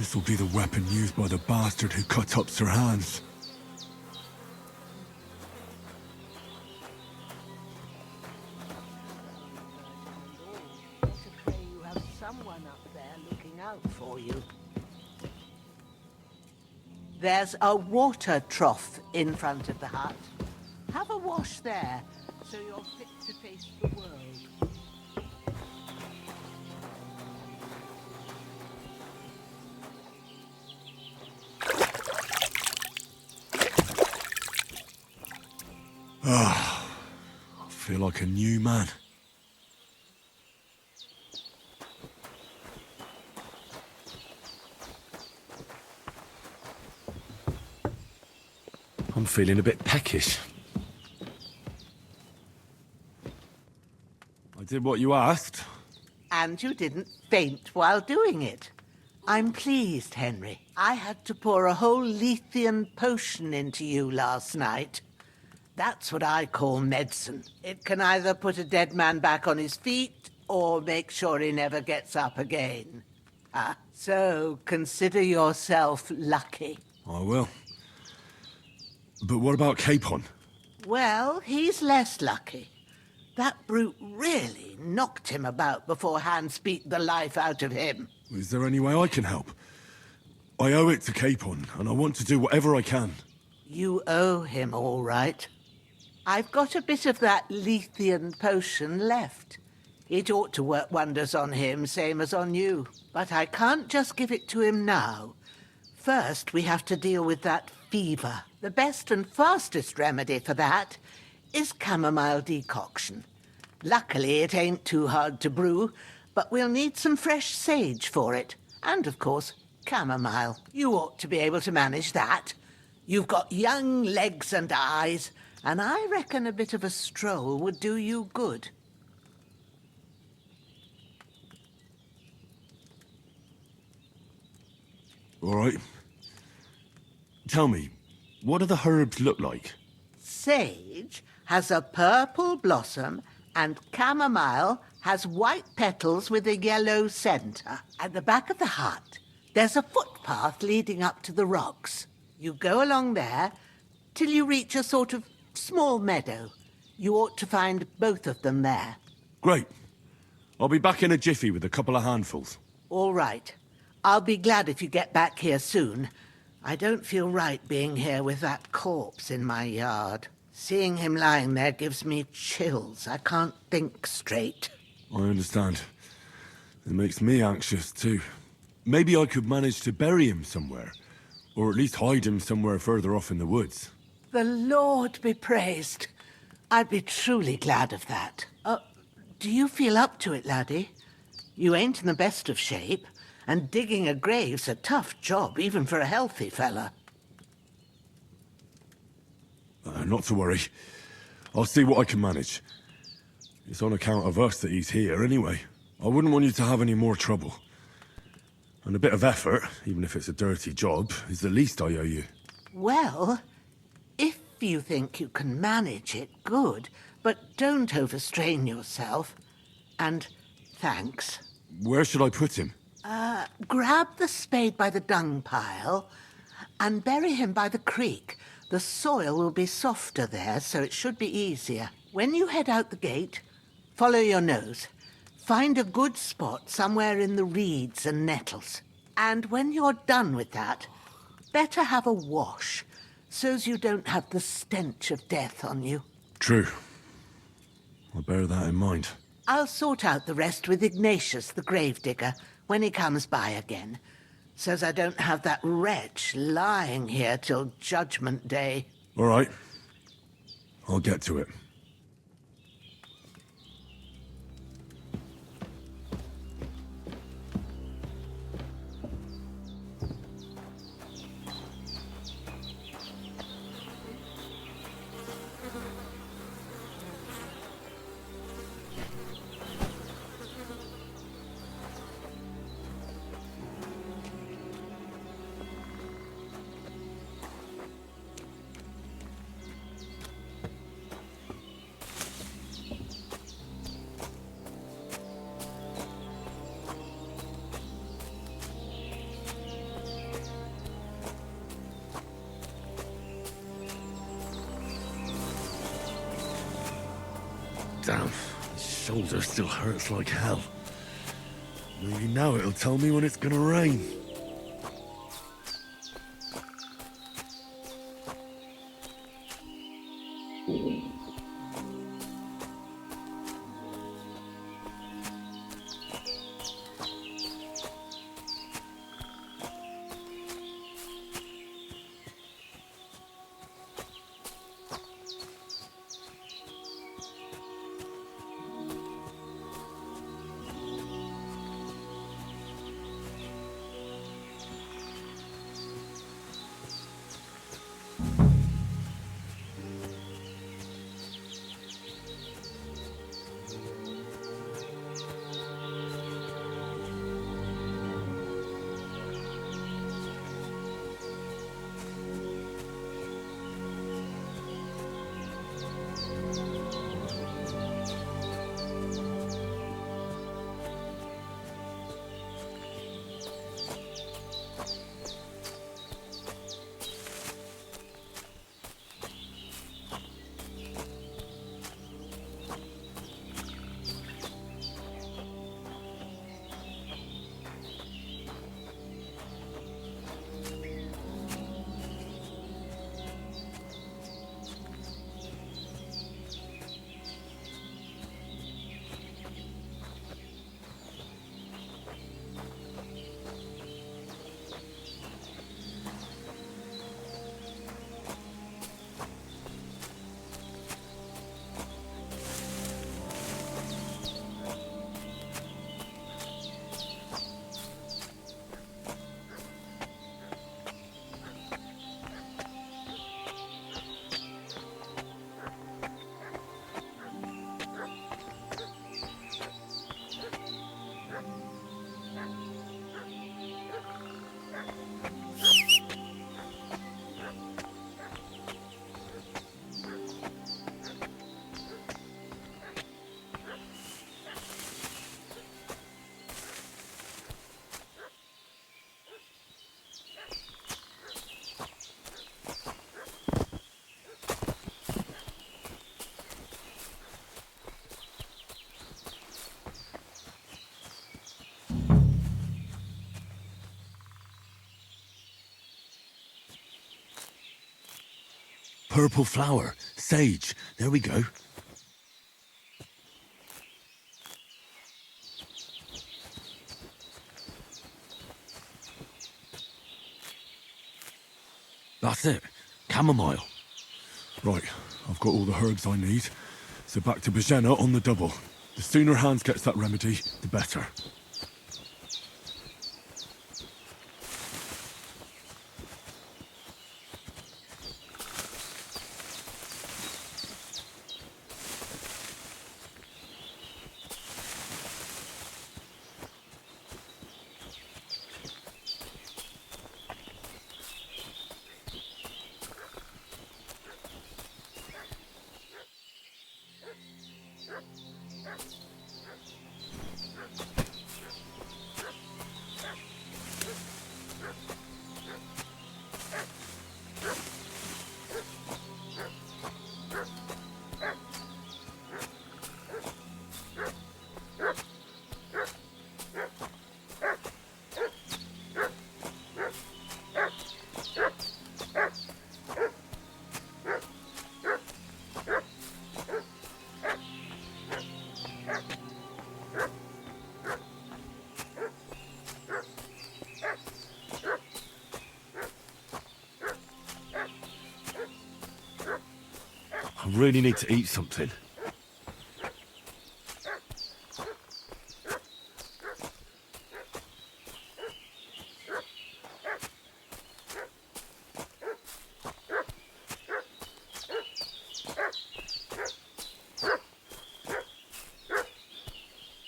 This will be the weapon used by the bastard who cut up Sir Hans. You have someone up there looking out for you. There's a water trough in front of the hut. Have a wash there, so you're fit to face the world. I feel like a new man. I'm feeling a bit peckish. I did what you asked. And you didn't faint while doing it. I'm pleased, Henry. I had to pour a whole Lethean potion into you last night. That's what I call medicine. It can either put a dead man back on his feet or make sure he never gets up again. So consider yourself lucky. I will. But what about Capon? Well, he's less lucky. That brute really knocked him about before Hans beat the life out of him. Is there any way I can help? I owe it to Capon, and I want to do whatever I can. You owe him all right. I've got a bit of that Lethean potion left. It ought to work wonders on him, same as on you. But I can't just give it to him now. First, we have to deal with that fever. The best and fastest remedy for that is chamomile decoction. Luckily, it ain't too hard to brew, but we'll need some fresh sage for it. And, of course, chamomile. You ought to be able to manage that. You've got young legs and eyes, and I reckon a bit of a stroll would do you good. All right. Tell me, what do the herbs look like? Sage has a purple blossom, and chamomile has white petals with a yellow centre. At the back of the hut, there's a footpath leading up to the rocks. You go along there till you reach a sort of small meadow. You ought to find both of them there. Great. I'll be back in a jiffy with a couple of handfuls. All right. I'll be glad if you get back here soon. I don't feel right being here with that corpse in my yard. Seeing him lying there gives me chills. I can't think straight. I understand. It makes me anxious, too. Maybe I could manage to bury him somewhere. Or at least hide him somewhere further off in the woods. The Lord be praised. I'd be truly glad of that. Do you feel up to it, laddie? You ain't in the best of shape, and digging a grave's a tough job, even for a healthy fella. Not to worry. I'll see what I can manage. It's on account of us that he's here, anyway. I wouldn't want you to have any more trouble. And a bit of effort, even if it's a dirty job, is the least I owe you. Well, if you think you can manage it, good. But don't overstrain yourself. And thanks. Where should I put him? Grab the spade by the dung pile and bury him by the creek. The soil will be softer there, so it should be easier. When you head out the gate, follow your nose. Find a good spot somewhere in the reeds and nettles. And when you're done with that, better have a wash, so's you don't have the stench of death on you. True. I'll bear that in mind. I'll sort out the rest with Ignatius, the gravedigger, when he comes by again, so's I don't have that wretch lying here till Judgment Day. All right. I'll get to it. shoulder still hurts like hell. Maybe now it'll tell me when it's gonna rain. Purple flower. Sage. There we go. That's it. Chamomile. Right, I've got all the herbs I need. So back to Bohemia on the double. The sooner Hans gets that remedy, the better. I really need to eat something.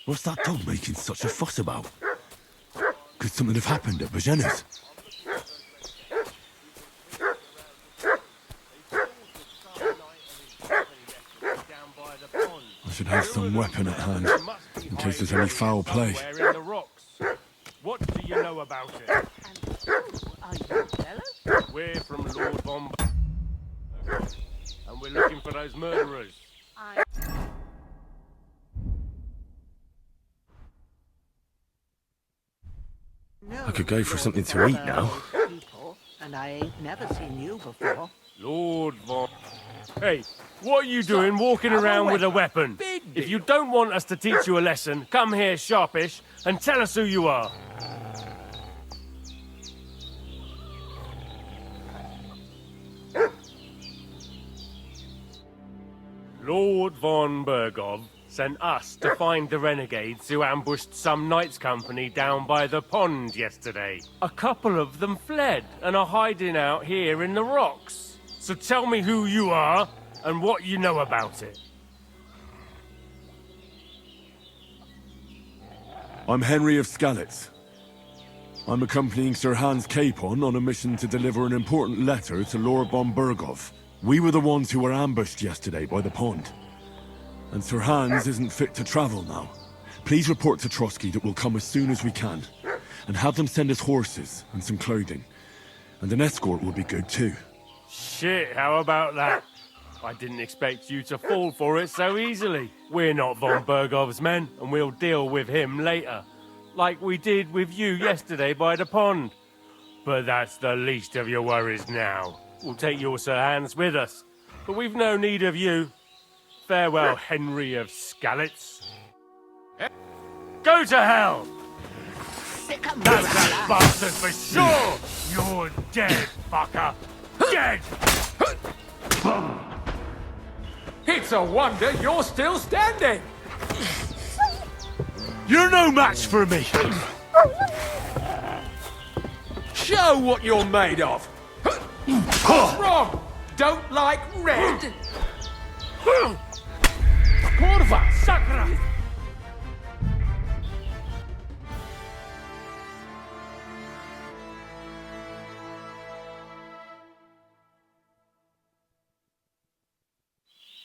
What's that dog making such a fuss about? Could something have happened at Bohemia's? I should have some weapon at hand, in case there's any foul play. What do you know about it? Are you jealous? We're from Lord Bombay, and we're looking for those murderers. I could go for something to eat now. People, and I ain't never seen you before. Lord Von... Hey, what are you doing walking around with a weapon? If you don't want us to teach you a lesson, come here sharpish and tell us who you are. Lord von Bergov sent us to find the renegades who ambushed some knights' company down by the pond yesterday. A couple of them fled and are hiding out here in the rocks. So tell me who you are and what you know about it. I'm Henry of Skalitz. I'm accompanying Sir Hans Capon on a mission to deliver an important letter to Lord von Bergov. We were the ones who were ambushed yesterday by the pond. And Sir Hans isn't fit to travel now. Please report to Trotsky that we'll come as soon as we can. And have them send us horses and some clothing. And an escort will be good too. Shit, how about that? I didn't expect you to fall for it so easily. We're not von Bergov's men, and we'll deal with him later. Like we did with you yesterday by the pond. But that's the least of your worries now. We'll take your Sir Hans with us. But we've no need of you. Farewell, Henry of Skalitz. Go to hell! That's that bastard for sure! You're dead, fucker! Dead! It's a wonder you're still standing! You're no match for me! Show what you're made of! What's wrong? Don't like red? Kurva, sakra!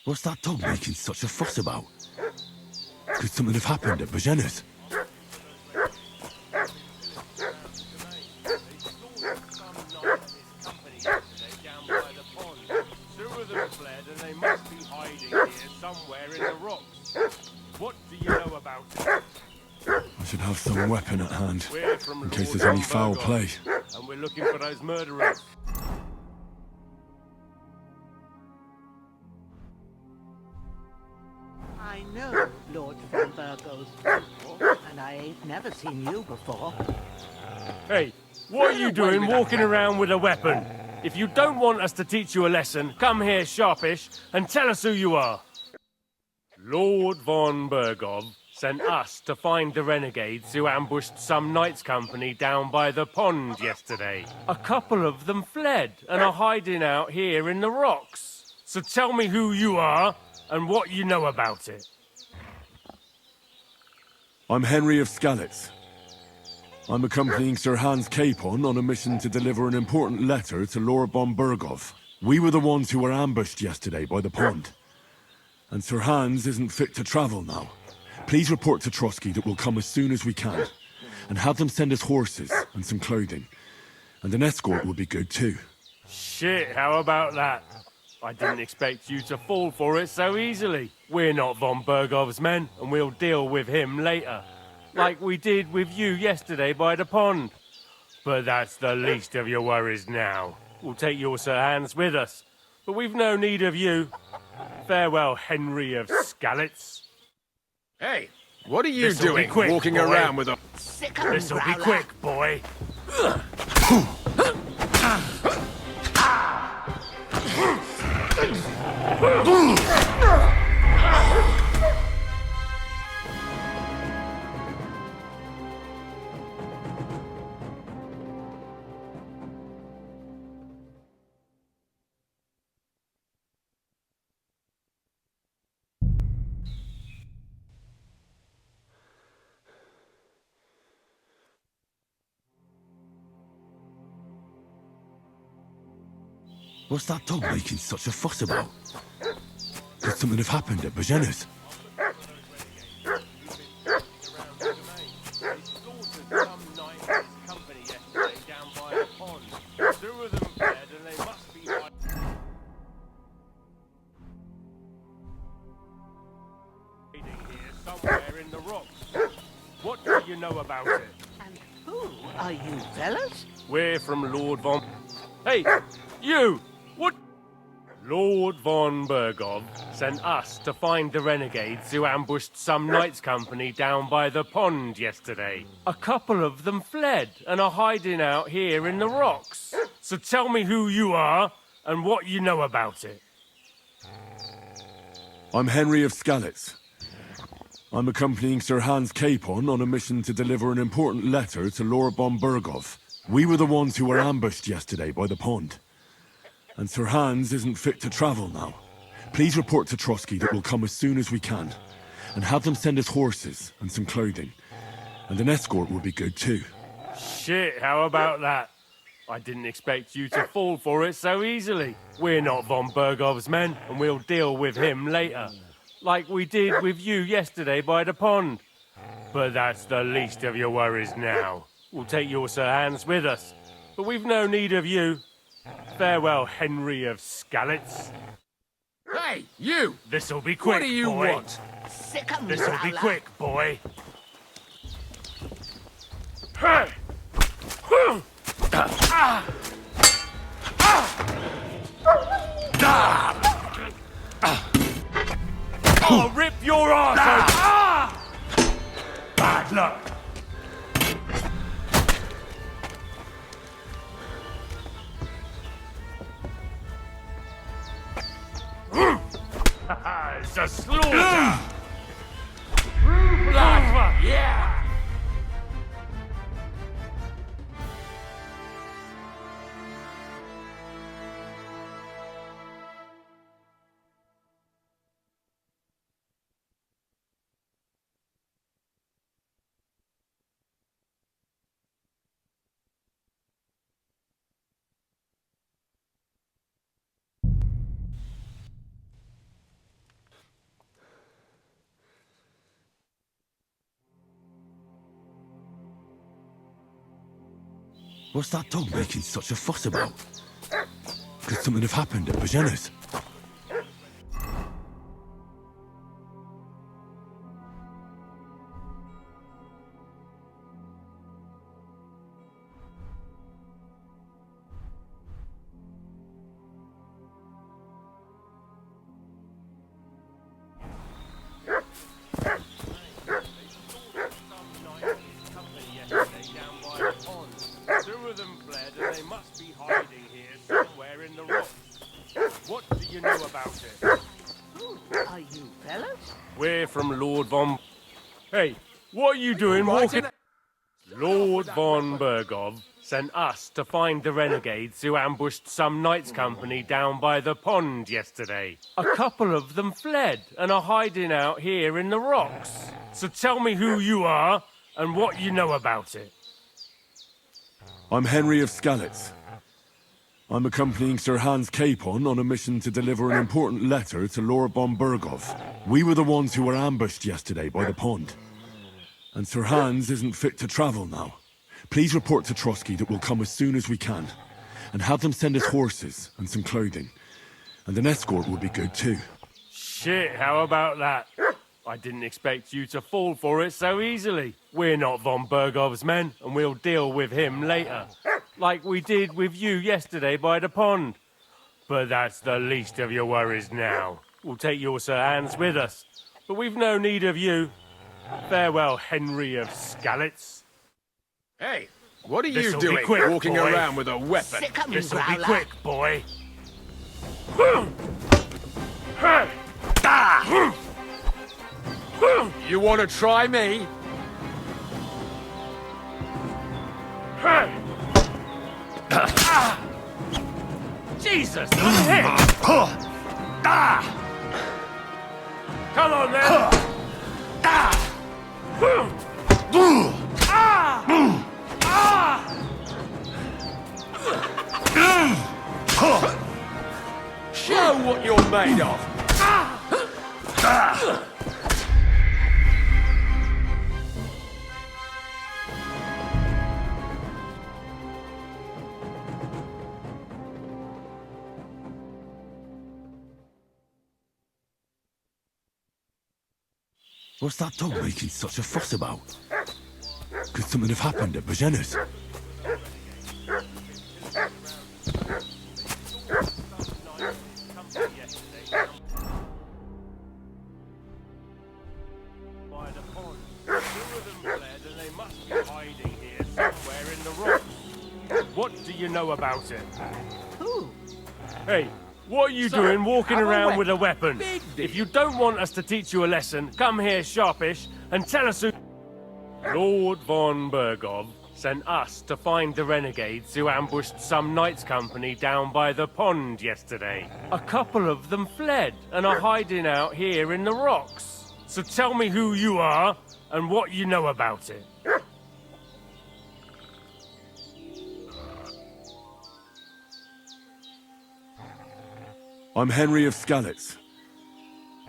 What's that dog making such a fuss about? Could something have happened at Bohemia's? Two of them fled and they must be hiding here somewhere in the rocks. What do you know about it? I should have some weapon at hand, We're from in case Lord there's any von foul Bergov, play. and we're looking for those murderers. I know Lord von Bergov's people, and I ain't never seen you before. Hey, what are you doing walking around with a weapon? If you don't want us to teach you a lesson, come here sharpish and tell us who you are. Lord von Bergov sent us to find the renegades who ambushed some knights' company down by the pond yesterday. A couple of them fled and are hiding out here in the rocks. So tell me who you are and what you know about it. I'm Henry of Skalitz. I'm accompanying Sir Hans Capon on a mission to deliver an important letter to Lord von Bergov. We were the ones who were ambushed yesterday by the pond. And Sir Hans isn't fit to travel now. Please report to Trotsky that we'll come as soon as we can. And have them send us horses and some clothing. And an escort will be good too. Shit, how about that? I didn't expect you to fall for it so easily. We're not von Bergov's men, and we'll deal with him later. Like we did with you yesterday by the pond. But that's the least of your worries now. We'll take your Sir Hans with us. But we've no need of you. Farewell, Henry of Skalitz. Hey, what are you This'll be doing quick, walking boy. around with a... Sick 'em, This'll be Growler. quick, boy. What's that dog making such a fuss about? Could something have happened at Bohemia's? Somewhere in the rocks. What do you know about it? And Who are you, fellas? We're from Lord Von... Hey, you! What? Lord Von Bergov sent us to find the renegades who ambushed some knights' company down by the pond yesterday. A couple of them fled and are hiding out here in the rocks. So tell me who you are and what you know about it. I'm Henry of Skalitz. I'm accompanying Sir Hans Capon on a mission to deliver an important letter to Lord von Bergov. We were the ones who were ambushed yesterday by the pond. And Sir Hans isn't fit to travel now. Please report to Trotsky that we'll come as soon as we can. And have them send us horses and some clothing. And an escort will be good too. Shit, how about that? I didn't expect you to fall for it so easily. We're not von Bergov's men, and we'll deal with him later. Like we did with you yesterday by the pond. But that's the least of your worries now. We'll take your Sir Hans with us. But we've no need of you. Farewell, Henry of Skalitz. Hey, you! This'll be quick, What do you boy. want? Sick 'em, This'll be Growler. quick, boy. Hey! I'll rip your arse open! Bad luck. It's a slaughter! Blood! Yeah! What's that dog making such a fuss about? Could something have happened at Bohemia's? Two of them fled, and they must be hiding here somewhere in the rocks. What do you know about it? Who are you, fellas? We're from Lord Von... Hey, what are you doing walking... Lord Von Bergov sent us to find the renegades who ambushed some knights' company down by the pond yesterday. A couple of them fled and are hiding out here in the rocks. So tell me who you are and what you know about it. I'm Henry of Skalitz. I'm accompanying Sir Hans Capon on a mission to deliver an important letter to Lord von Bergov. We were the ones who were ambushed yesterday by the pond. And Sir Hans isn't fit to travel now. Please report to Trotsky that we'll come as soon as we can. And have them send us horses and some clothing. And an escort will be good too. Shit, how about that? I didn't expect you to fall for it so easily. We're not von Bergov's men, and we'll deal with him later. Like we did with you yesterday by the pond. But that's the least of your worries now. We'll take your Sir Hans with us. But we've no need of you. Farewell, Henry of Skalitz. Hey, what are you This'll be doing quick, walking boy. around with a weapon? Sick 'em, This'll be Growler. quick, boy. You want to try me? Jesus, look at him! Come on, then! Show what you're made of. What's that dog making such a fuss about? Could something have happened at Bohemia's? By the pond. Two of them fled and they must be hiding here somewhere in the rocks. What do you know about it? Who? Hey, what are you Sir, doing walking have a around weapon. with a weapon? Big deal. If you don't want us to teach you a lesson, come here sharpish and tell us who... Lord von Bergov sent us to find the renegades who ambushed some knights' company down by the pond yesterday. A couple of them fled and are hiding out here in the rocks. So tell me who you are and what you know about it. I'm Henry of Skalitz.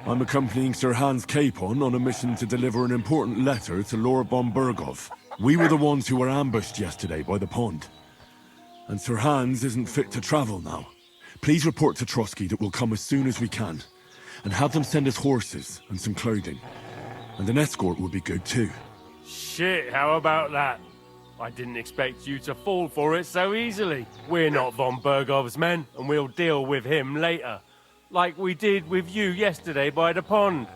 I'm accompanying Sir Hans Capon on a mission to deliver an important letter to Lord von Bergov. We were the ones who were ambushed yesterday by the pond. And Sir Hans isn't fit to travel now. Please report to Trotsky that we'll come as soon as we can. And have them send us horses and some clothing. And an escort would be good too. Shit, how about that? I didn't expect you to fall for it so easily. We're not von Bergov's men, and we'll deal with him later. Like we did with you yesterday by the pond.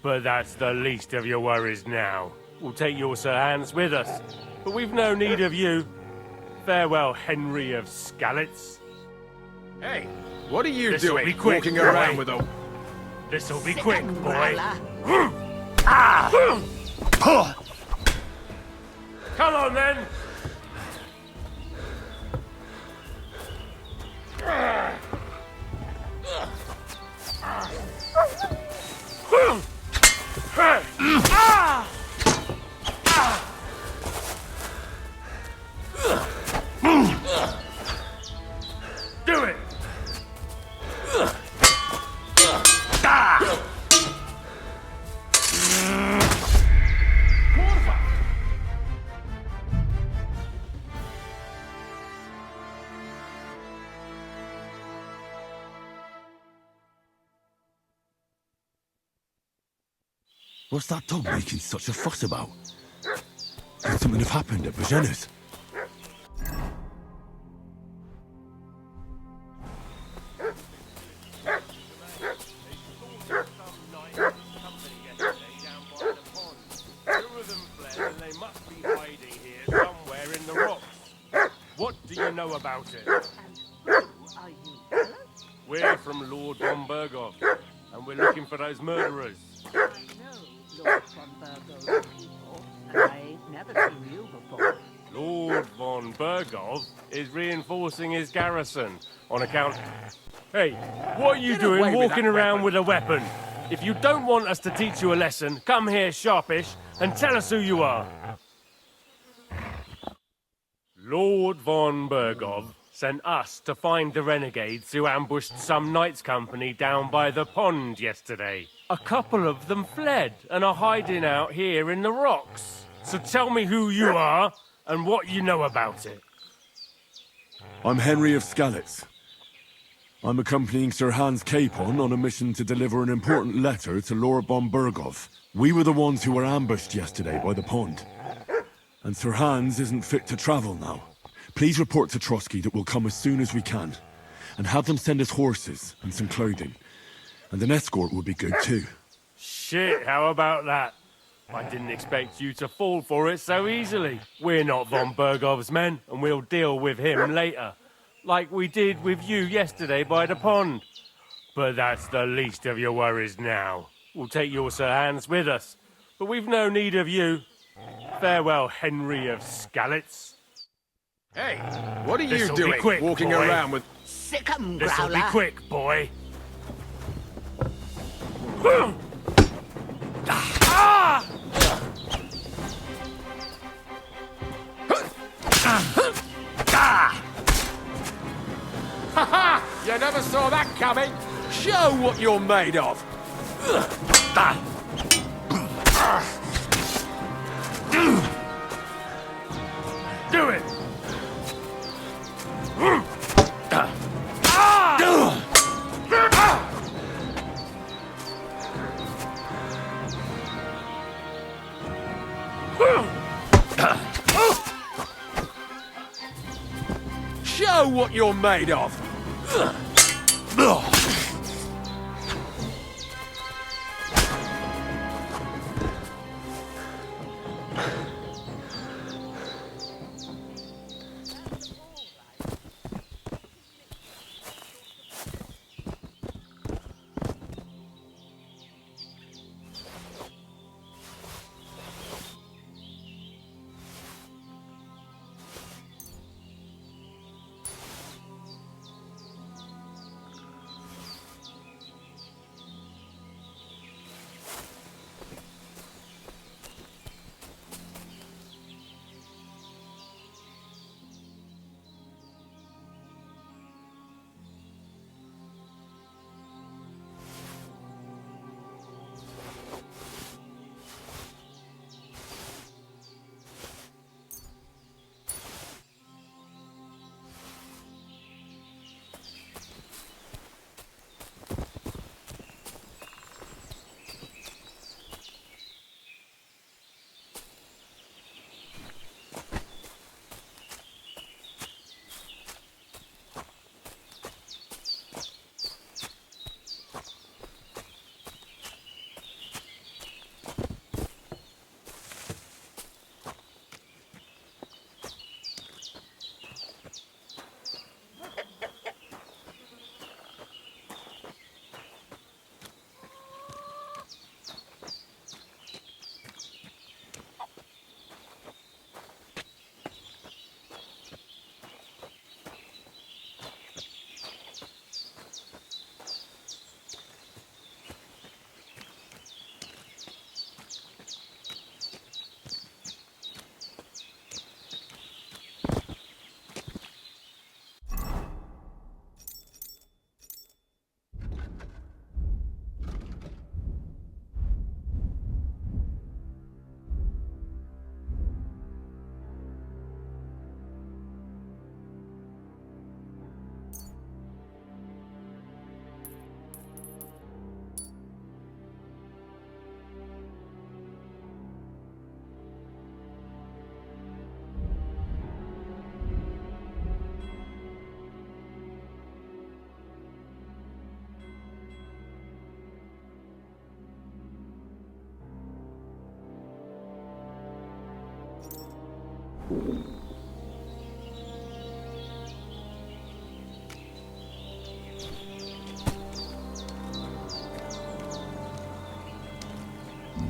But that's the least of your worries now. We'll take your Sir Hans with us. But we've no need of you. Farewell, Henry of Skalitz. Hey, what are you This'll doing be quick, walking boy. around with a... This'll be Sit quick, down, boy. Growler. Come on, then. Do it. What's that dog making such a fuss about? Could something have happened at Bohemia's? What do you know about it? And who are you, fellas? We're from Lord von Bergov, and we're looking for those murderers. I know Lord von Bergo's people, and I ain't never seen you before. Lord von Bergov is reinforcing his garrison on account... Hey, what are you Get away doing with walking that around weapon. with a weapon? If you don't want us to teach you a lesson, come here sharpish and tell us who you are. Lord von Bergov sent us to find the renegades who ambushed some knights' company down by the pond yesterday. A couple of them fled and are hiding out here in the rocks. So tell me who you are and what you know about it. I'm Henry of Skalitz. I'm accompanying Sir Hans Capon on a mission to deliver an important letter to Lord von Bergov. We were the ones who were ambushed yesterday by the pond. And Sir Hans isn't fit to travel now. Please report to Trotsky that we'll come as soon as we can. And have them send us horses and some clothing. And an escort would be good too. Shit, how about that? I didn't expect you to fall for it so easily. We're not von Bergov's men, and we'll deal with him later. Like we did with you yesterday by the pond. But that's the least of your worries now. We'll take your Sir Hans with us. But we've no need of you. Farewell, Henry of Skalitz. Hey, what are you This'll be doing quick, walking boy. around with... Sick 'em, This'll be Growler. quick, boy. Ha! You never saw that coming! Show what you're made of! Do it! Show what you're made of!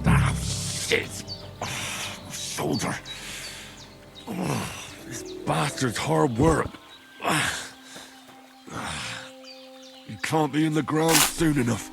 Ah, shit! My shoulder. This bastard's hard work. You can't be in the ground soon enough.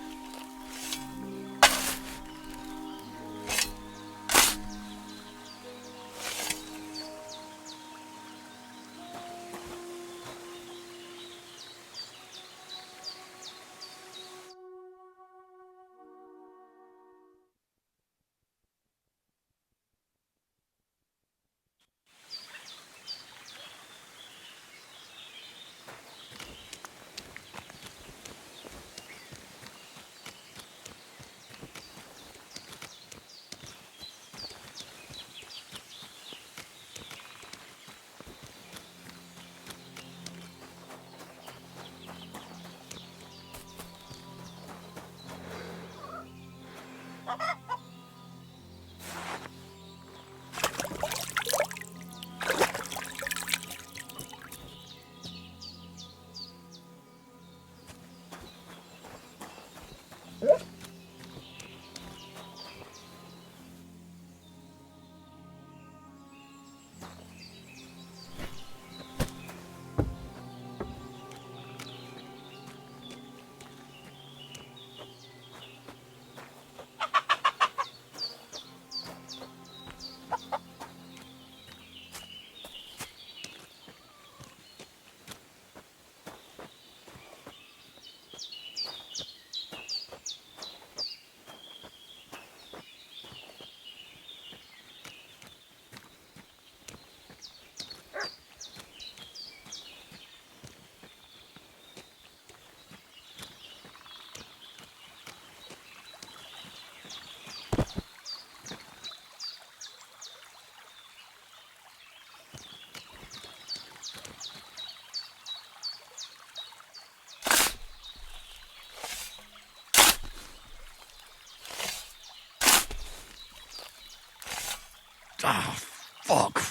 Ah, fuck.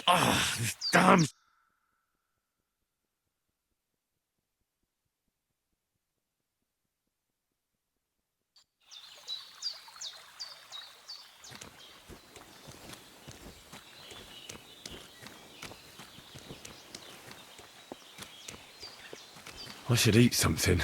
Ah, this damn... I should eat something.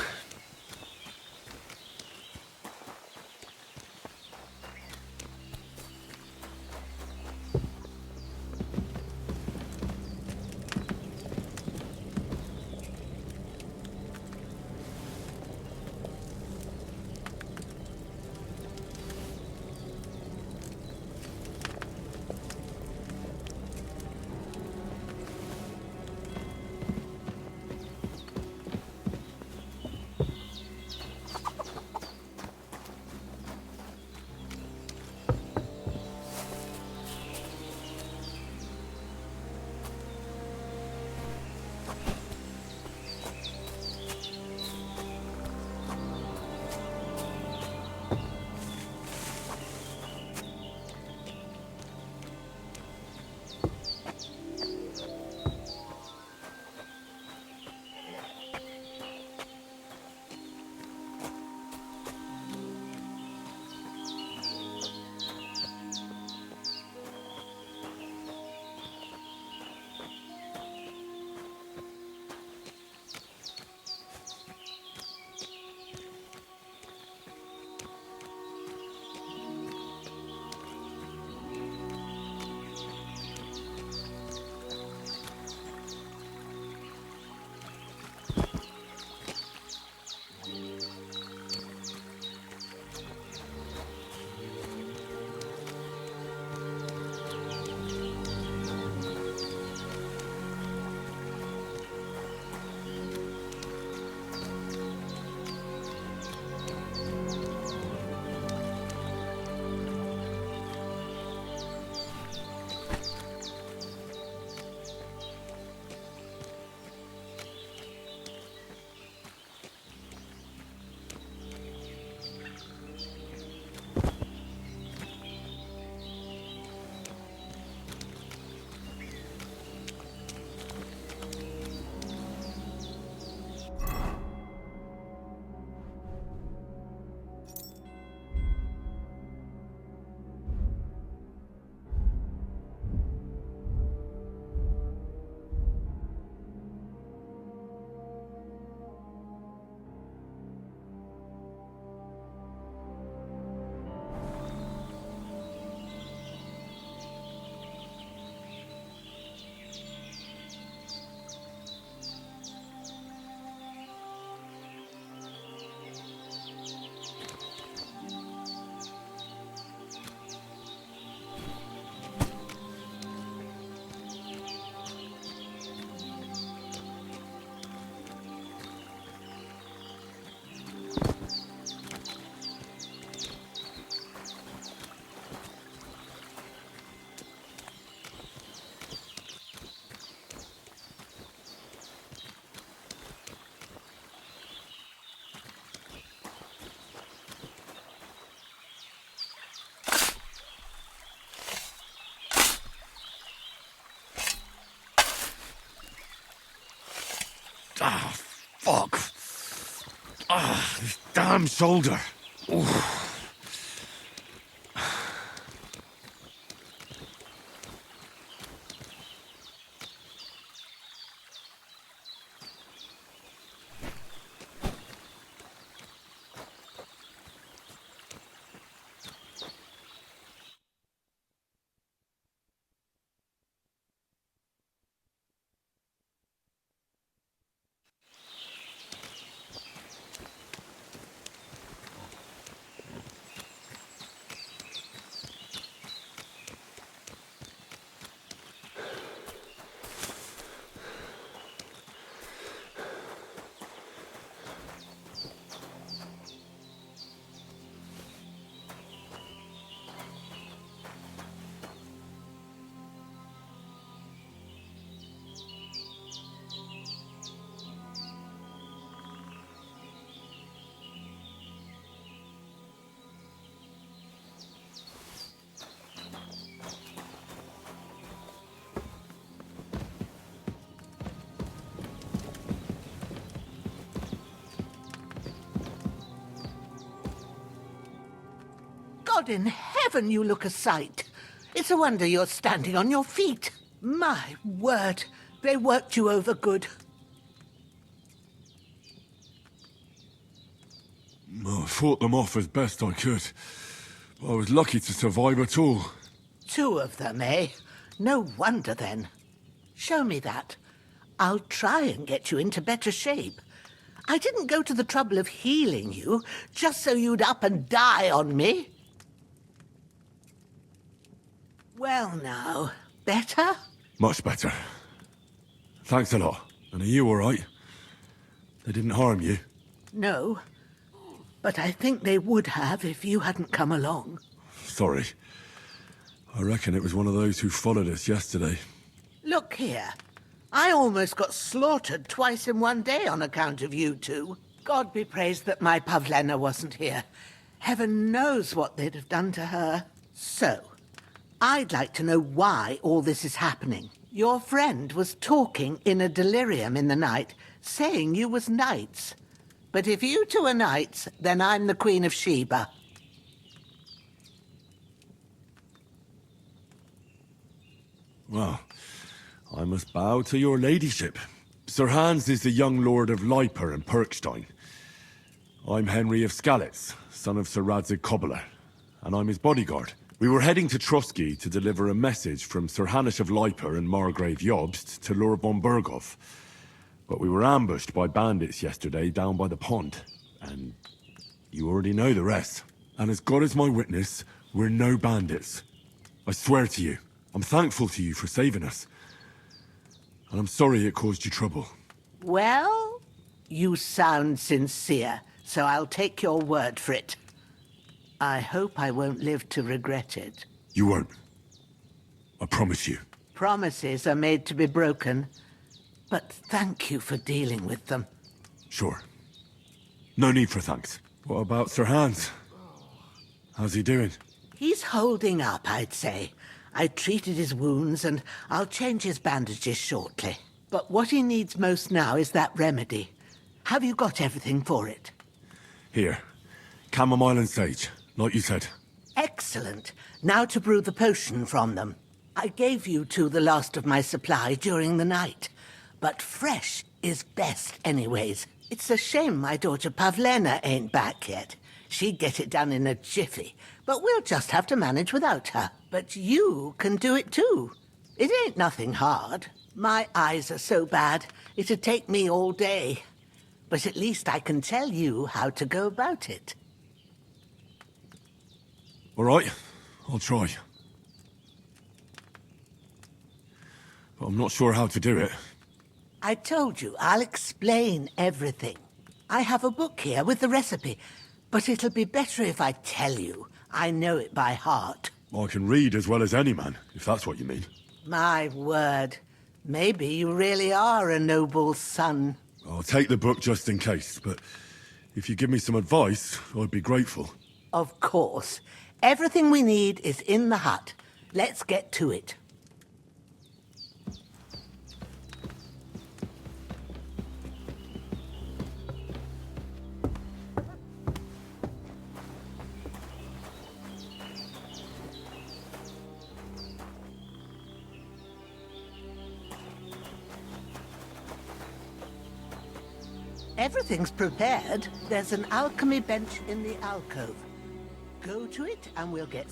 Ah, fuck. Ah, this damn shoulder. Oof. God in heaven, you look a sight. It's a wonder you're standing on your feet. My word, they worked you over good. I fought them off as best I could. I was lucky to survive at all. 2 of them, eh? No wonder then. Show me that. I'll try and get you into better shape. I didn't go to the trouble of healing you just so you'd up and die on me. Well now, better? Much better. Thanks a lot. And are you all right? They didn't harm you? No, but I think they would have if you hadn't come along. Sorry. I reckon it was one of those who followed us yesterday. Look here. I almost got slaughtered twice in one day on account of you two. God be praised that my Pavlena wasn't here. Heaven knows what they'd have done to her. So, I'd like to know why all this is happening. Your friend was talking in a delirium in the night, saying you was knights. But if you two are knights, then I'm the Queen of Sheba. Well, I must bow to your ladyship. Sir Hans is the young lord of Leiper and Perkstein. I'm Henry of Skalitz, son of Sir Radzig Cobbler, and I'm his bodyguard. We were heading to Trusky to deliver a message from Sir Hanish of Leiper and Margrave Jobst to Lord von Berghoff. But we were ambushed by bandits yesterday down by the pond, and you already know the rest. And as God is my witness, we're no bandits. I swear to you, I'm thankful to you for saving us. And I'm sorry it caused you trouble. Well, you sound sincere, so I'll take your word for it. I hope I won't live to regret it. You won't. I promise you. Promises are made to be broken, but thank you for dealing with them. Sure. No need for thanks. What about Sir Hans? How's he doing? He's holding up, I'd say. I treated his wounds, and I'll change his bandages shortly. But what he needs most now is that remedy. Have you got everything for it? Here. Chamomile and sage, like you said. Excellent. Now to brew the potion from them. I gave you two the last of my supply during the night. But fresh is best anyways. It's a shame my daughter Pavlena ain't back yet. She'd get it done in a jiffy, but we'll just have to manage without her. But you can do it too. It ain't nothing hard. My eyes are so bad, it'd take me all day. But at least I can tell you how to go about it. All right, I'll try. But I'm not sure how to do it. I told you, I'll explain everything. I have a book here with the recipe, but it'll be better if I tell you. I know it by heart. I can read as well as any man, if that's what you mean. My word. Maybe you really are a noble son. I'll take the book just in case, but if you give me some advice, I'd be grateful. Of course. Everything we need is in the hut. Let's get to it. Everything's prepared. There's an alchemy bench in the alcove. Go to it and we'll get...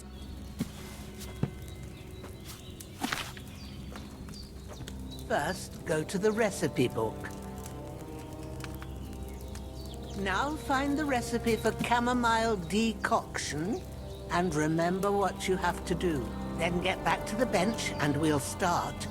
First, go to the recipe book. Now find the recipe for chamomile decoction and remember what you have to do. Then get back to the bench and we'll start.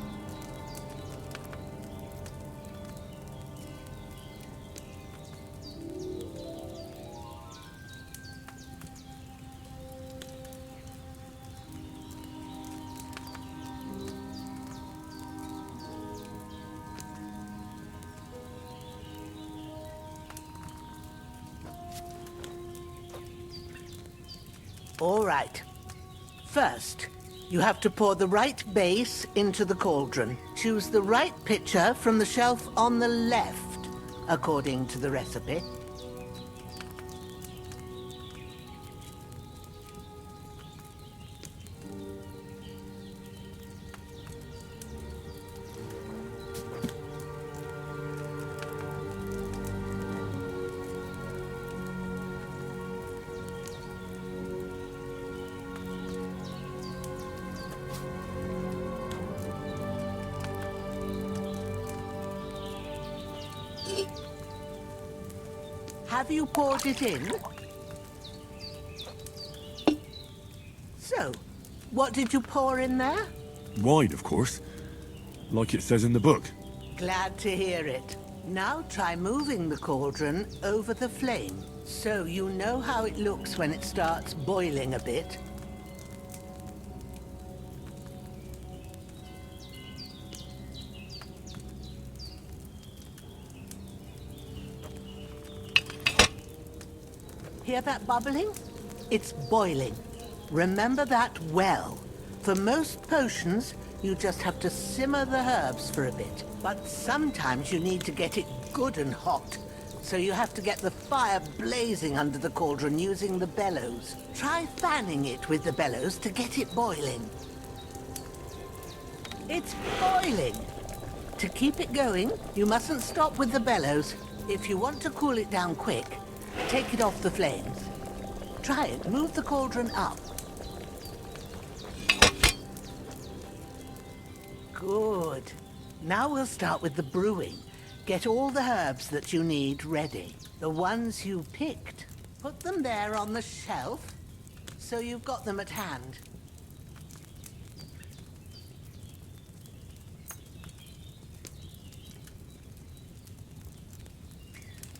All right. First, you have to pour the right base into the cauldron. Choose the right pitcher from the shelf on the left, according to the recipe. Have you poured it in? So, what did you pour in there? Wine, of course. Like it says in the book. Glad to hear it. Now try moving the cauldron over the flame, so you know how it looks when it starts boiling a bit. Hear that bubbling? It's boiling. Remember that well. For most potions, you just have to simmer the herbs for a bit. But sometimes you need to get it good and hot. So you have to get the fire blazing under the cauldron using the bellows. Try fanning it with the bellows to get it boiling. It's boiling! To keep it going, you mustn't stop with the bellows. If you want to cool it down quick, take it off the flames. Try it. Move the cauldron up. Good. Now we'll start with the brewing. Get all the herbs that you need ready. The ones you picked. Put them there on the shelf, so you've got them at hand.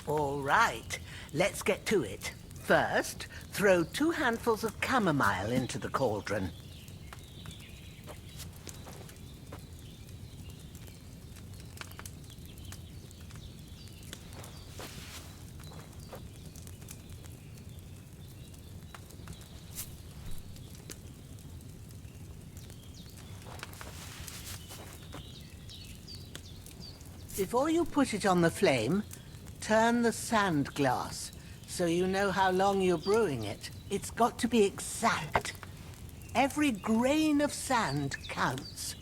All right, let's get to it. First, throw 2 handfuls of chamomile into the cauldron. Before you put it on the flame, turn the sand glass, so you know how long you're brewing it. It's got to be exact. Every grain of sand counts.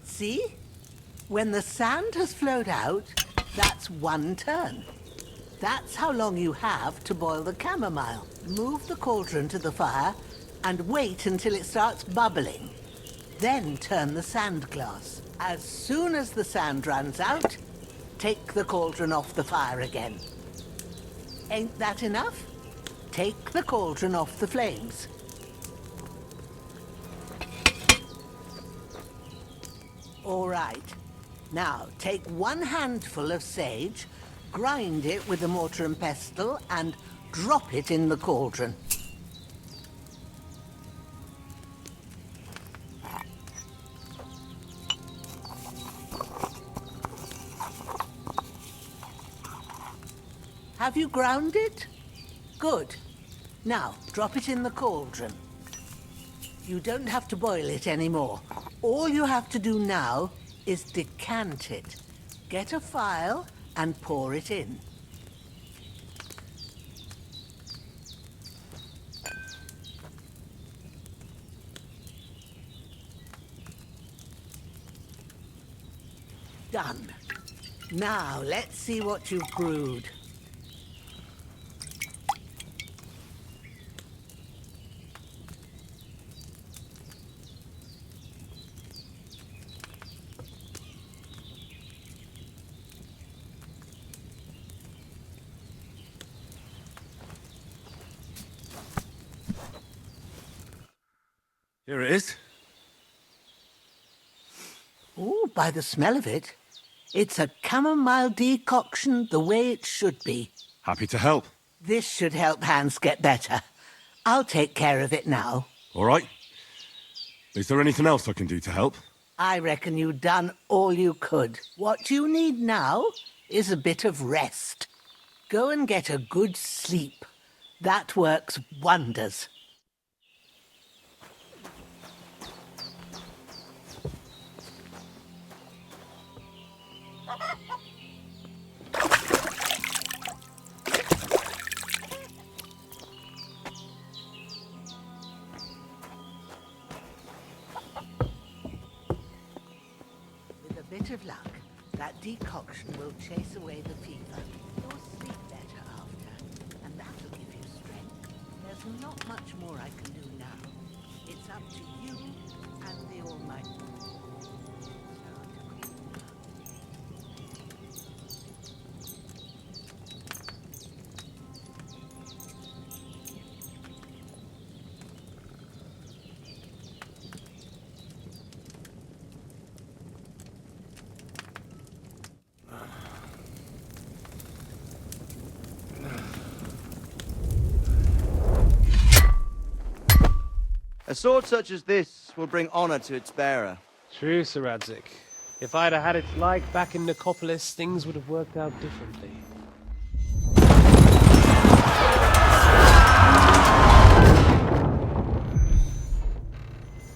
See? When the sand has flowed out, that's 1 turn. That's how long you have to boil the chamomile. Move the cauldron to the fire and wait until it starts bubbling. Then turn the sand glass. As soon as the sand runs out, take the cauldron off the fire again. Ain't that enough? Take the cauldron off the flames. All right. Now, take 1 handful of sage, grind it with a mortar and pestle, and drop it in the cauldron. Have you ground it? Good. Now, drop it in the cauldron. You don't have to boil it anymore. All you have to do now is decant it. Get a phial and pour it in. Done. Now, let's see what you've brewed. Here it is. Oh, by the smell of it, it's a chamomile decoction the way it should be. Happy to help. This should help Hans get better. I'll take care of it now. All right. Is there anything else I can do to help? I reckon you've done all you could. What you need now is a bit of rest. Go and get a good sleep. That works wonders. With a bit of luck, that decoction will chase away the fever. You'll sleep better after, and that'll give you strength. There's not much more I can do now. It's up to you and the Almighty. A sword such as this will bring honor to its bearer. True, Sir Radzik. If I'd have had its like back in Nicopolis, things would have worked out differently.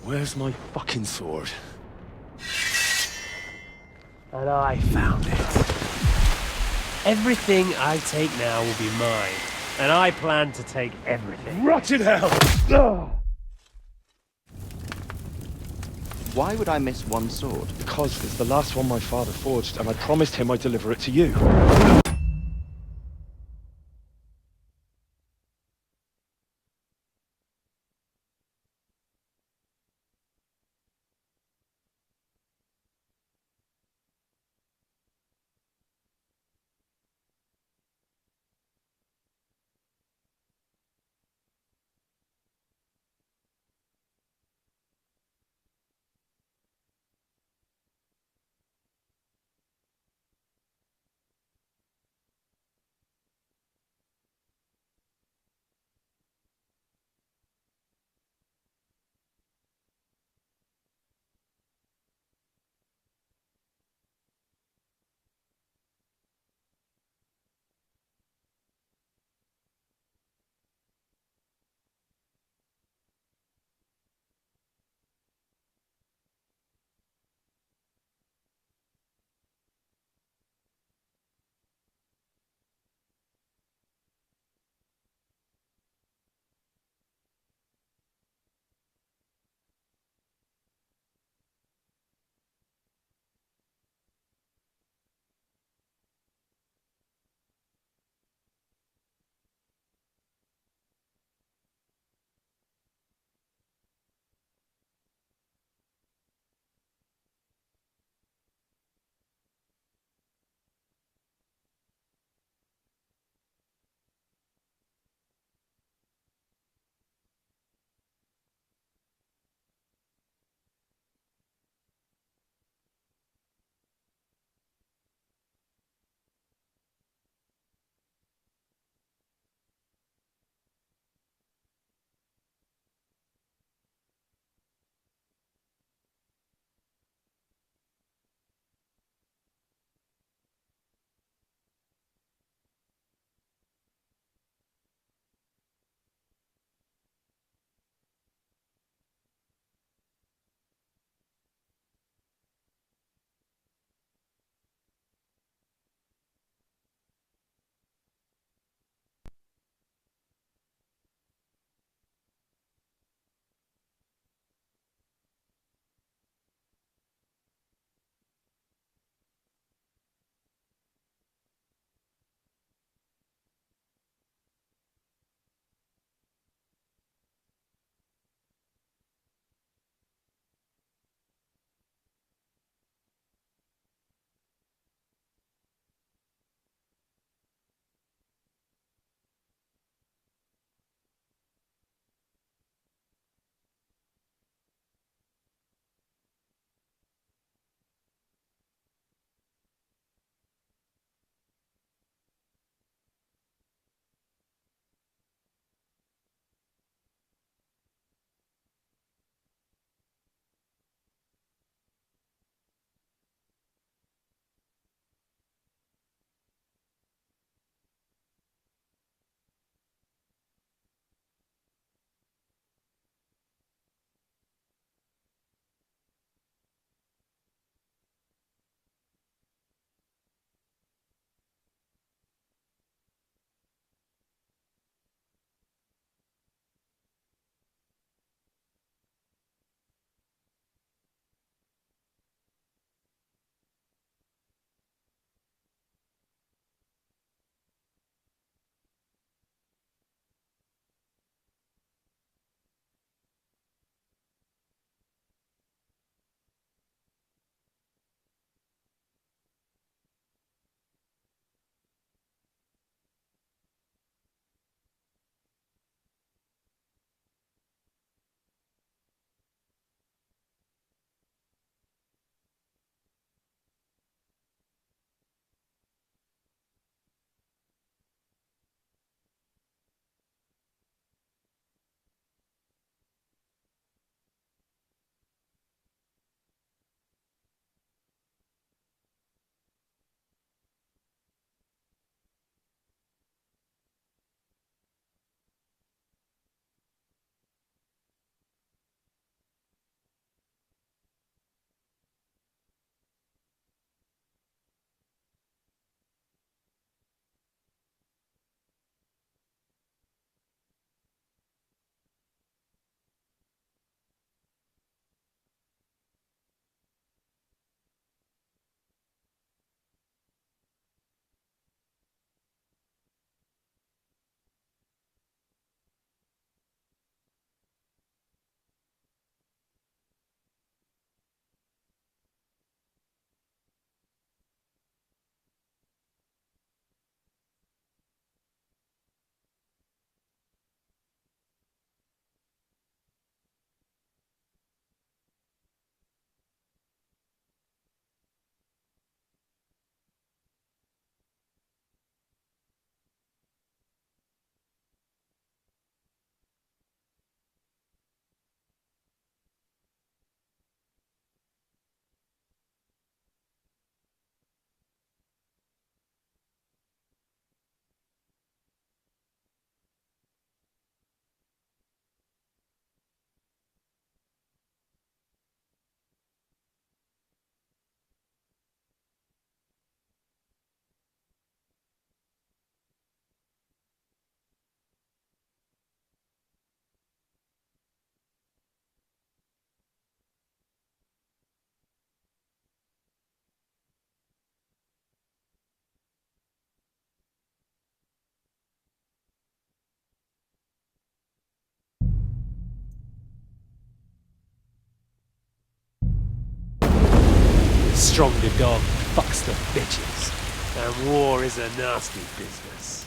Where's my fucking sword? And I found it. Everything I take now will be mine. And I plan to take everything. Rotted hell! Why would I miss one sword? Because it's the last one my father forged, and I promised him I'd deliver it to you. Stronger dog fucks the bitches. And war is a nasty business.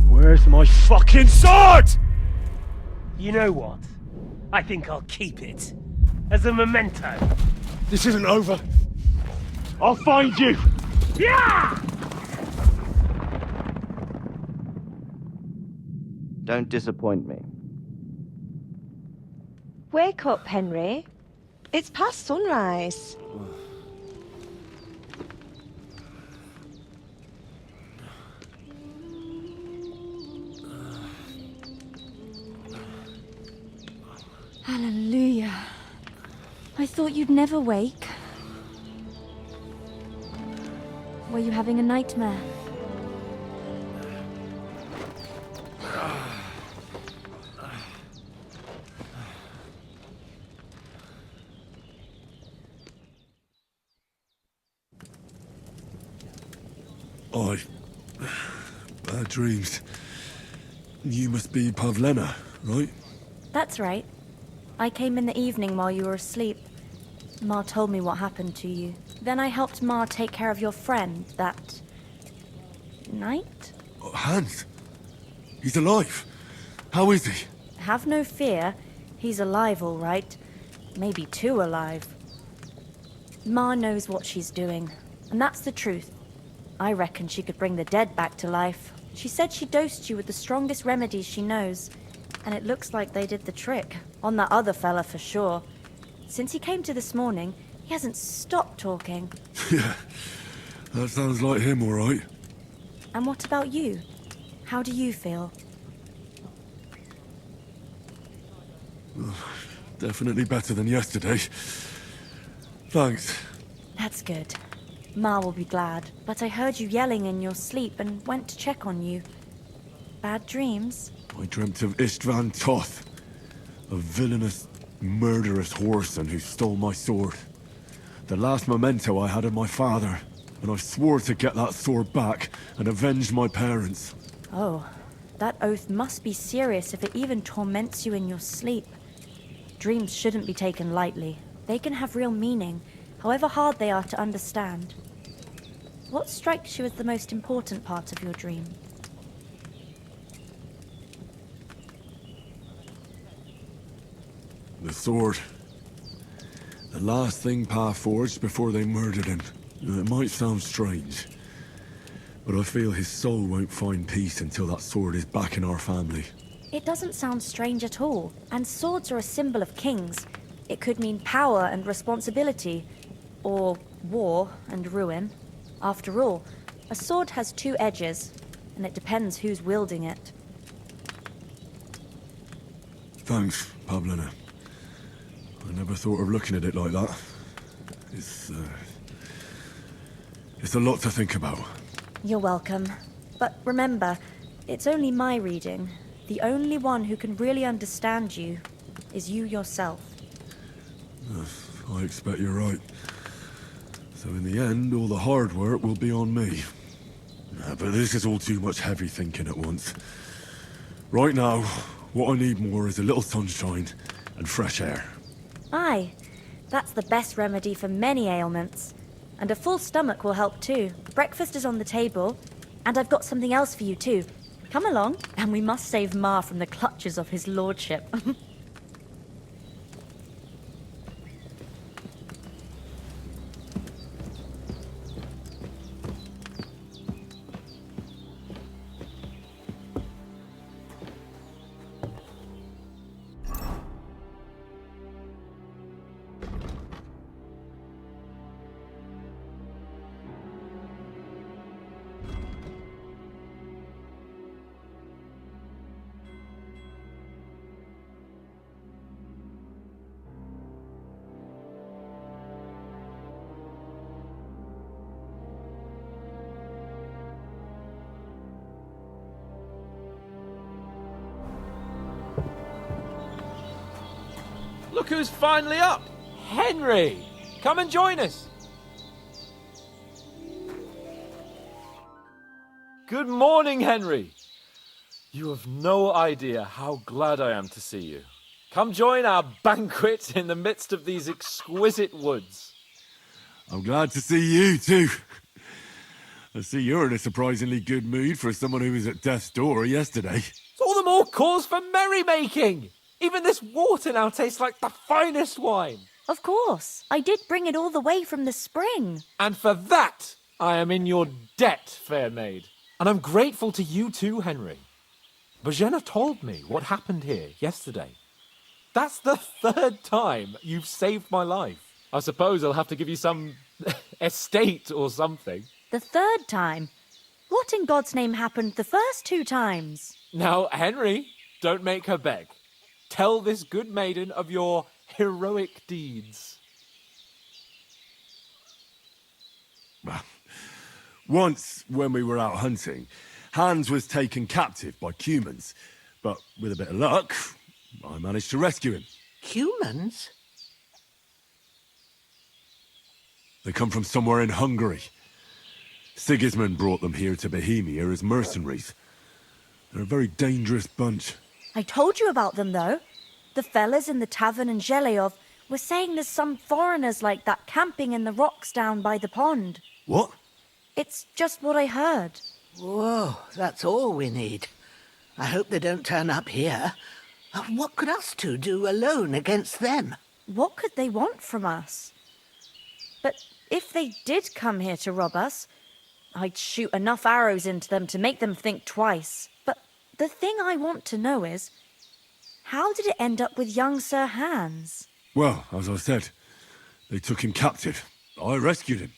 Where's my fucking sword? You know what? I think I'll keep it. As a memento. This isn't over. I'll find you! Yeah! Don't disappoint me. Wake up, Henry. It's past sunrise. Hallelujah. I thought you'd never wake. Were you having a nightmare? Bad dreams. You must be Pavlena, right? That's right. I came in the evening while you were asleep. Ma told me what happened to you. Then I helped Ma take care of your friend that night? Hans? He's alive. How is he? Have no fear. He's alive, all right. Maybe too alive. Ma knows what she's doing, and that's the truth. I reckon she could bring the dead back to life. She said she dosed you with the strongest remedies she knows, and it looks like they did the trick. On that other fella for sure. Since he came to this morning, he hasn't stopped talking. Yeah, that sounds like him, all right. And what about you? How do you feel? Definitely better than yesterday. Thanks. That's good. Ma will be glad, but I heard you yelling in your sleep and went to check on you. Bad dreams? I dreamt of Istvan Toth, a villainous, murderous whoreson who stole my sword. The last memento I had of my father, and I swore to get that sword back and avenge my parents. Oh, that oath must be serious if it even torments you in your sleep. Dreams shouldn't be taken lightly. They can have real meaning, however hard they are to understand. What strikes you as the most important part of your dream? The sword. The last thing Pa forged before they murdered him. It might sound strange, but I feel his soul won't find peace until that sword is back in our family. It doesn't sound strange at all, and swords are a symbol of kings. It could mean power and responsibility, or war and ruin. After all, a sword has two edges, and it depends who's wielding it. Thanks, Pavlena. I never thought of looking at it like that. It's a lot to think about. You're welcome. But remember, it's only my reading. The only one who can really understand you is you yourself. I expect you're right. So in the end, all the hard work will be on me. But this is all too much heavy thinking at once. Right now, what I need more is a little sunshine and fresh air. Aye, that's the best remedy for many ailments. And a full stomach will help too. Breakfast is on the table, and I've got something else for you too. Come along, and we must save Ma from the clutches of his lordship. Look who's finally up! Henry! Come and join us! Good morning, Henry. You have no idea how glad I am to see you. Come join our banquet in the midst of these exquisite woods. I'm glad to see you, too. I see you're in a surprisingly good mood for someone who was at death's door yesterday. It's all the more cause for merrymaking. Even this water now tastes like the finest wine. Of course. I did bring it all the way from the spring. And for that, I am in your debt, fair maid. And I'm grateful to you too, Henry. Bohemia told me what happened here yesterday. That's the 3rd time you've saved my life. I suppose I'll have to give you some estate or something. The 3rd time? What in God's name happened the first 2 times? Now, Henry, don't make her beg. Tell this good maiden of your heroic deeds. Well, once, when we were out hunting, Hans was taken captive by humans. But with a bit of luck, I managed to rescue him. Humans? They come from somewhere in Hungary. Sigismund brought them here to Bohemia as mercenaries. They're a very dangerous bunch. I told you about them, though. The fellas in the tavern in Zheleov were saying there's some foreigners like that camping in the rocks down by the pond. What? It's just what I heard. Whoa, that's all we need. I hope they don't turn up here. What could us two do alone against them? What could they want from us? But if they did come here to rob us, I'd shoot enough arrows into them to make them think twice. But the thing I want to know is, how did it end up with young Sir Hans? Well, as I said, they took him captive. I rescued him.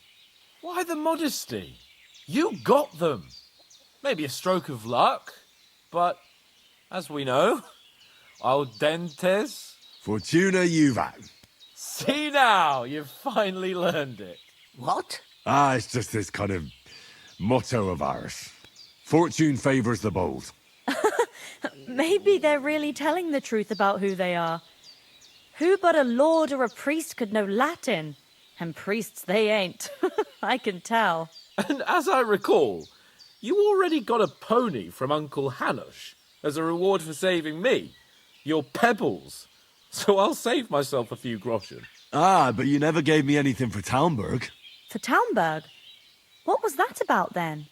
Why the modesty? You got them. Maybe a stroke of luck, but as we know, audentes. Fortuna juvat. See now, you've finally learned it. What? It's just this kind of motto of ours. Fortune favours the bold. Maybe they're really telling the truth about who they are. Who but a lord or a priest could know Latin? And priests they ain't. I can tell. And as I recall, you already got a pony from Uncle Hanush as a reward for saving me. Your pebbles. So I'll save myself a few groschen. But you never gave me anything for Talmberg. For Talmberg? What was that about then?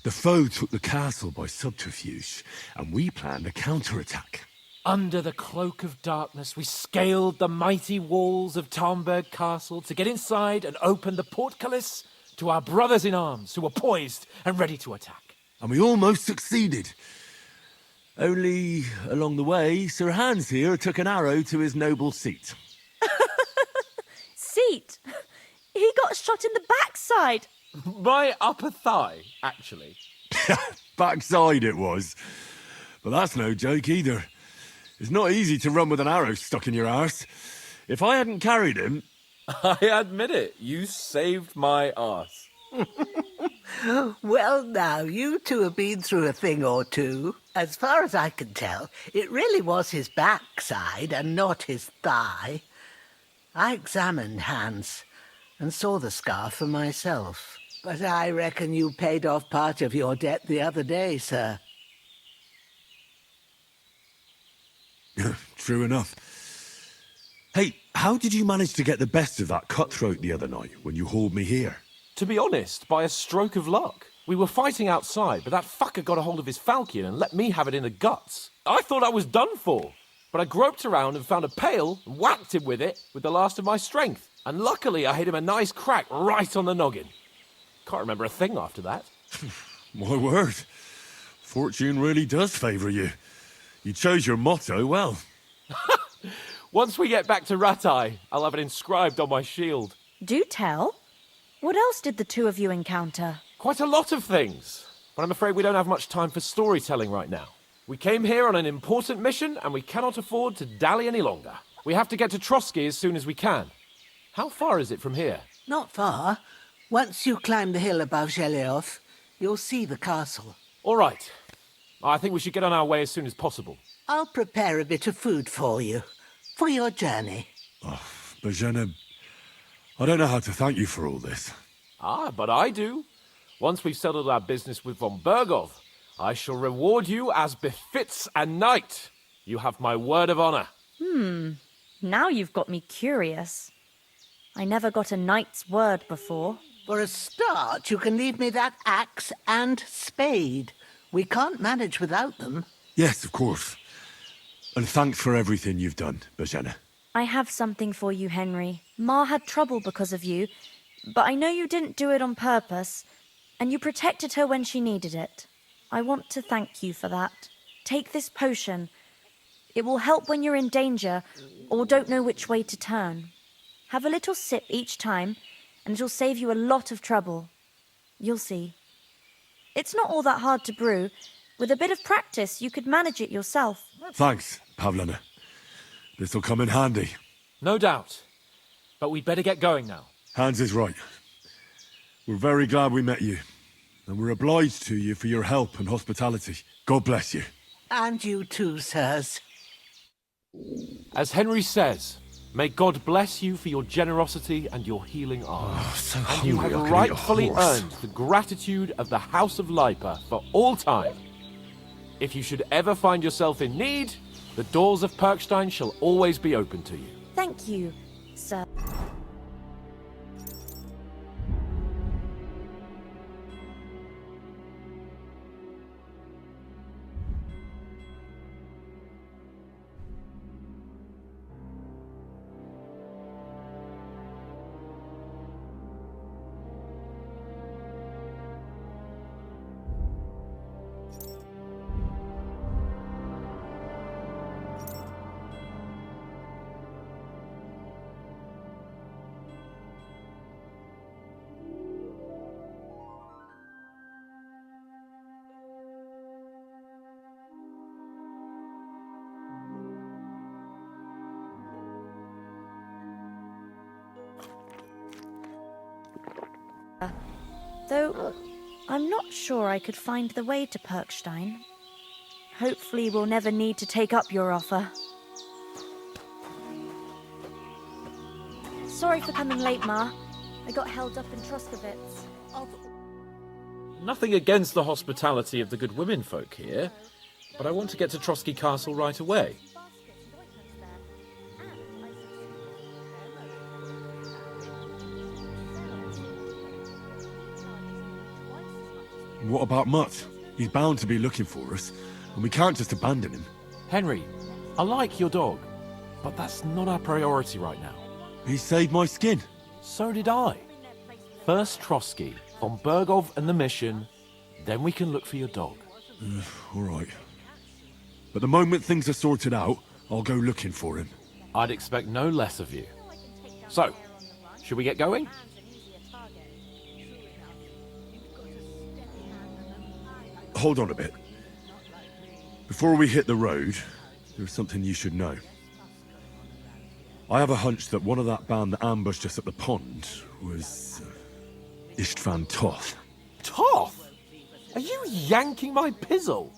The foe took the castle by subterfuge, and we planned a counterattack. Under the cloak of darkness, we scaled the mighty walls of Talmberg Castle to get inside and open the portcullis to our brothers in arms who were poised and ready to attack. And we almost succeeded. Only, along the way, Sir Hans here took an arrow to his noble seat. Seat? He got shot in the backside. My upper thigh, actually. Backside it was. But that's no joke either. It's not easy to run with an arrow stuck in your arse. If I hadn't carried him... I admit it, you saved my arse. Well, now, you two have been through a thing or two. As far as I can tell, it really was his backside and not his thigh. I examined Hans and saw the scar for myself. But I reckon you paid off part of your debt the other day, sir. True enough. Hey, how did you manage to get the best of that cutthroat the other night when you hauled me here? To be honest, by a stroke of luck. We were fighting outside, but that fucker got a hold of his falchion and let me have it in the guts. I thought I was done for, but I groped around and found a pail and whacked him with it with the last of my strength. And luckily I hit him a nice crack right on the noggin. Can't remember a thing after that. My word. Fortune really does favour you. You chose your motto well. Once we get back to Ratai, I'll have it inscribed on my shield. Do tell. What else did the two of you encounter? Quite a lot of things, but I'm afraid we don't have much time for storytelling right now. We came here on an important mission, and we cannot afford to dally any longer. We have to get to Trotsky as soon as we can. How far is it from here? Not far. Once you climb the hill above Zheleov, you'll see the castle. All right. I think we should get on our way as soon as possible. I'll prepare a bit of food for you, for your journey. Bohemia, I don't know how to thank you for all this. But I do. Once we've settled our business with von Bergov, I shall reward you as befits a knight. You have my word of honor. Now you've got me curious. I never got a knight's word before. For a start, you can leave me that axe and spade. We can't manage without them. Yes, of course. And thanks for everything you've done, Bohemia. I have something for you, Henry. Ma had trouble because of you, but I know you didn't do it on purpose, and you protected her when she needed it. I want to thank you for that. Take this potion. It will help when you're in danger or don't know which way to turn. Have a little sip each time, and it'll save you a lot of trouble. You'll see. It's not all that hard to brew. With a bit of practice, you could manage it yourself. Thanks, Pavlana. This'll come in handy. No doubt. But we'd better get going now. Hans is right. We're very glad we met you. And we're obliged to you for your help and hospitality. God bless you. And you too, sirs. As Henry says, may God bless you for your generosity and your healing arm. So And you have rightfully earned the gratitude of the House of Lipa for all time. If you should ever find yourself in need, the doors of Perkstein shall always be open to you. Thank you, sir. Though I'm not sure I could find the way to Perkstein. Hopefully we'll never need to take up your offer. Sorry for coming late, Ma. I got held up in Troskovitz. Nothing against the hospitality of the good women folk here, but I want to get to Trotsky Castle right away. What about Mutt? He's bound to be looking for us, and we can't just abandon him. Henry, I like your dog, but that's not our priority right now. He saved my skin. So did I. First Trotsky, von Bergov and the mission, then we can look for your dog. All right. But the moment things are sorted out, I'll go looking for him. I'd expect no less of you. So, should we get going? Hold on a bit. Before we hit the road, there's something you should know. I have a hunch that one of that band that ambushed us at the pond was Istvan Toth. Toth? Are you yanking my pizzle?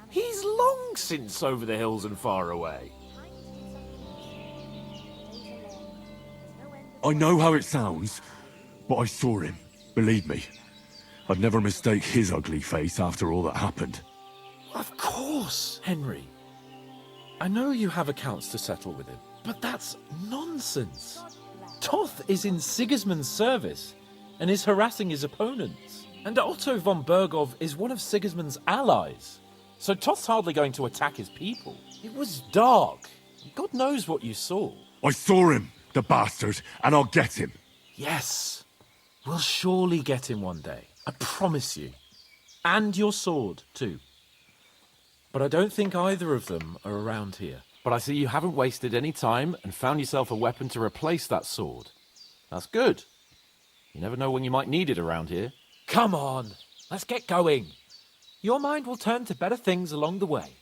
He's long since over the hills and far away. I know how it sounds, but I saw him. Believe me. I'd never mistake his ugly face after all that happened. Of course, Henry. I know you have accounts to settle with him, but that's nonsense. Toth is in Sigismund's service and is harassing his opponents. And Otto von Bergov is one of Sigismund's allies. So Toth's hardly going to attack his people. It was dark. God knows what you saw. I saw him, the bastard, and I'll get him. Yes. We'll surely get him one day. I promise you. And your sword, too. But I don't think either of them are around here. But I see you haven't wasted any time and found yourself a weapon to replace that sword. That's good. You never know when you might need it around here. Come on, let's get going. Your mind will turn to better things along the way.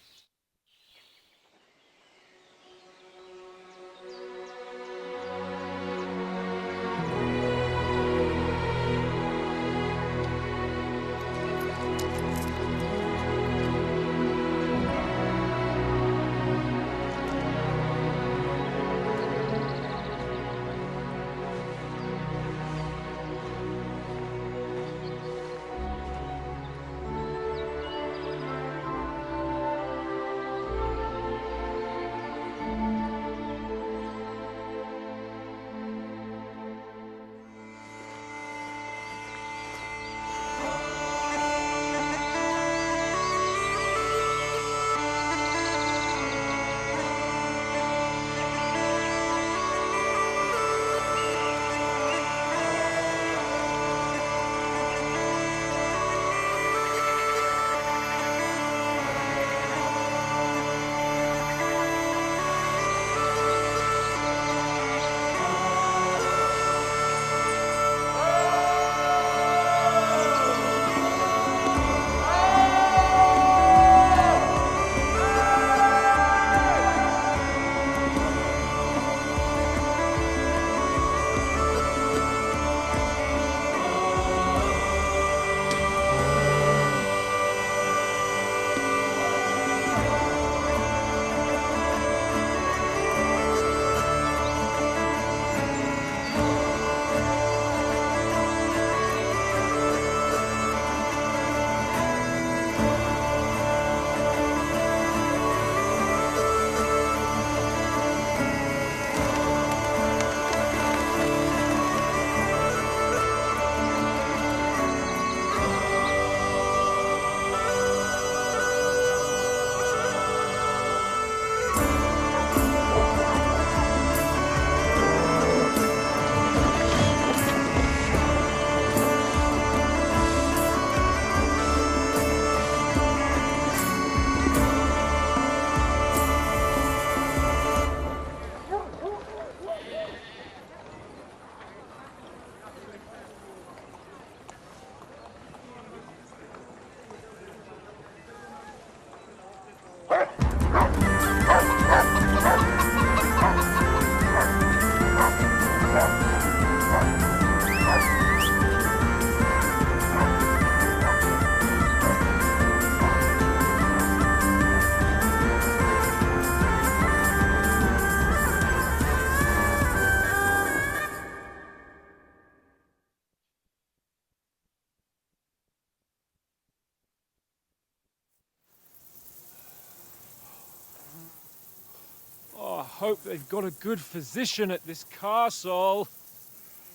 hope they've got a good physician at this castle.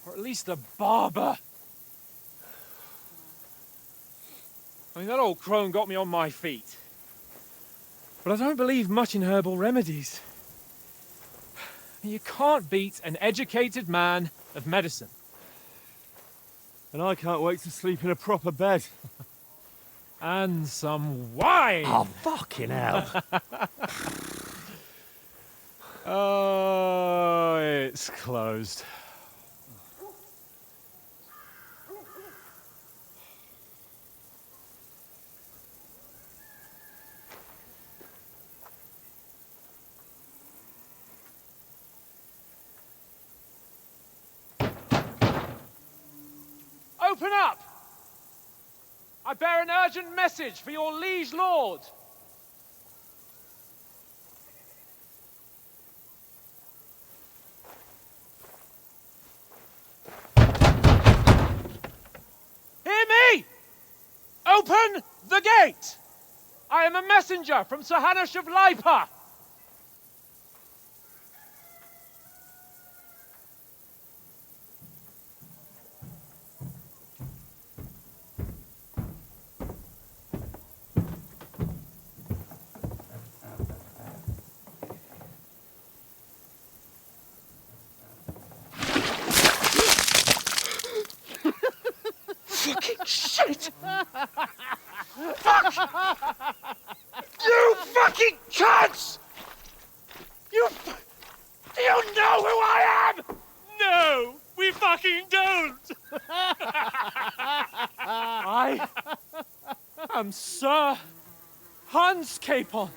Or at least a barber. I mean, that old crone got me on my feet. But I don't believe much in herbal remedies. You can't beat an educated man of medicine. And I can't wait to sleep in a proper bed. And some wine! Oh, fucking hell. Oh, it's closed. Open up! I bear an urgent message for your liege lord. Hear me! Open the gate! I am a messenger from Sir Hanush of Lipa. Fucking shit! Fuck! You fucking cunts! Do you know who I am? No, we fucking don't. I am Sir Hans Capon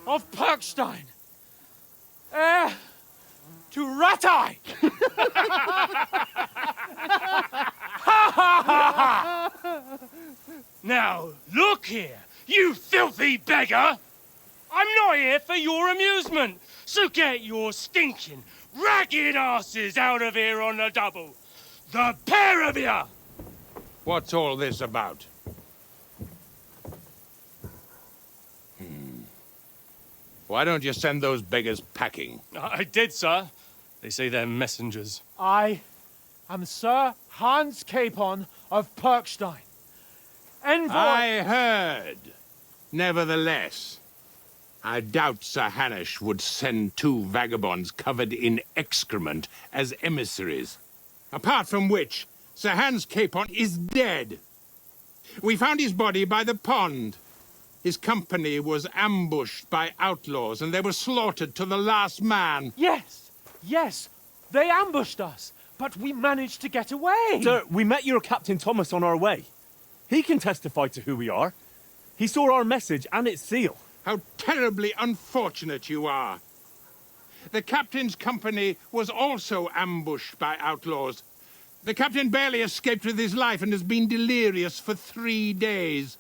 of Perkstein, heir to Ratai. Now, look here, you filthy beggar! I'm not here for your amusement, so get your stinking, ragged asses out of here on the double. The pair of you! What's all this about? Why don't you send those beggars packing? I did, sir. They say they're messengers. I am Sir Hans Capon of Perkstein, envoy. I heard. Nevertheless, I doubt Sir Hanush would send two vagabonds covered in excrement as emissaries. Apart from which, Sir Hans Capon is dead. We found his body by the pond. His company was ambushed by outlaws, and they were slaughtered to the last man. Yes, yes, they ambushed us, but we managed to get away. Sir, we met your Captain Thomas on our way. He can testify to who we are. He saw our message and its seal. How terribly unfortunate you are. The captain's company was also ambushed by outlaws. The captain barely escaped with his life and has been delirious for 3 days.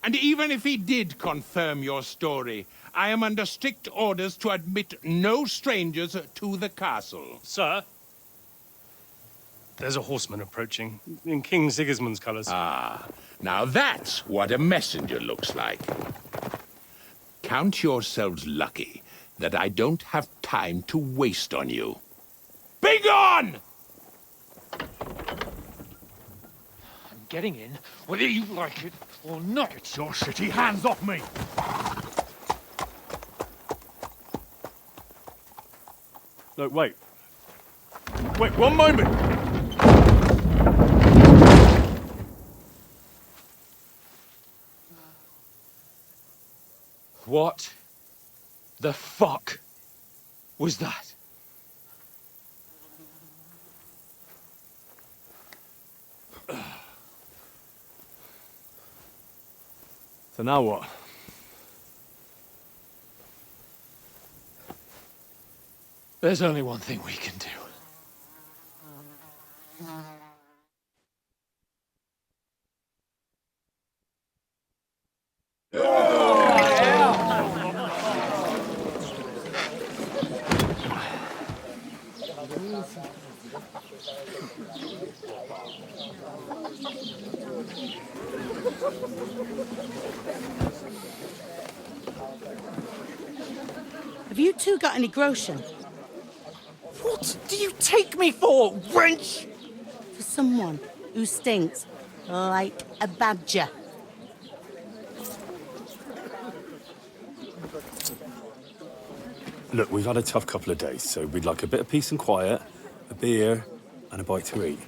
And even if he did confirm your story, I am under strict orders to admit no strangers to the castle. Sir, there's a horseman approaching in King Sigismund's colours. Ah, now that's what a messenger looks like. Count yourselves lucky that I don't have time to waste on you. Be gone! I'm getting in, whether you like it or not. Get your shitty hands off me! No, wait. Wait, one moment! What the fuck was that? So now what? There's only one thing we can do. Have you two got any groschen? What do you take me for, wench? For someone who stinks like a badger. Look, we've had a tough couple of days, so we'd like a bit of peace and quiet, a beer, and a bite to eat.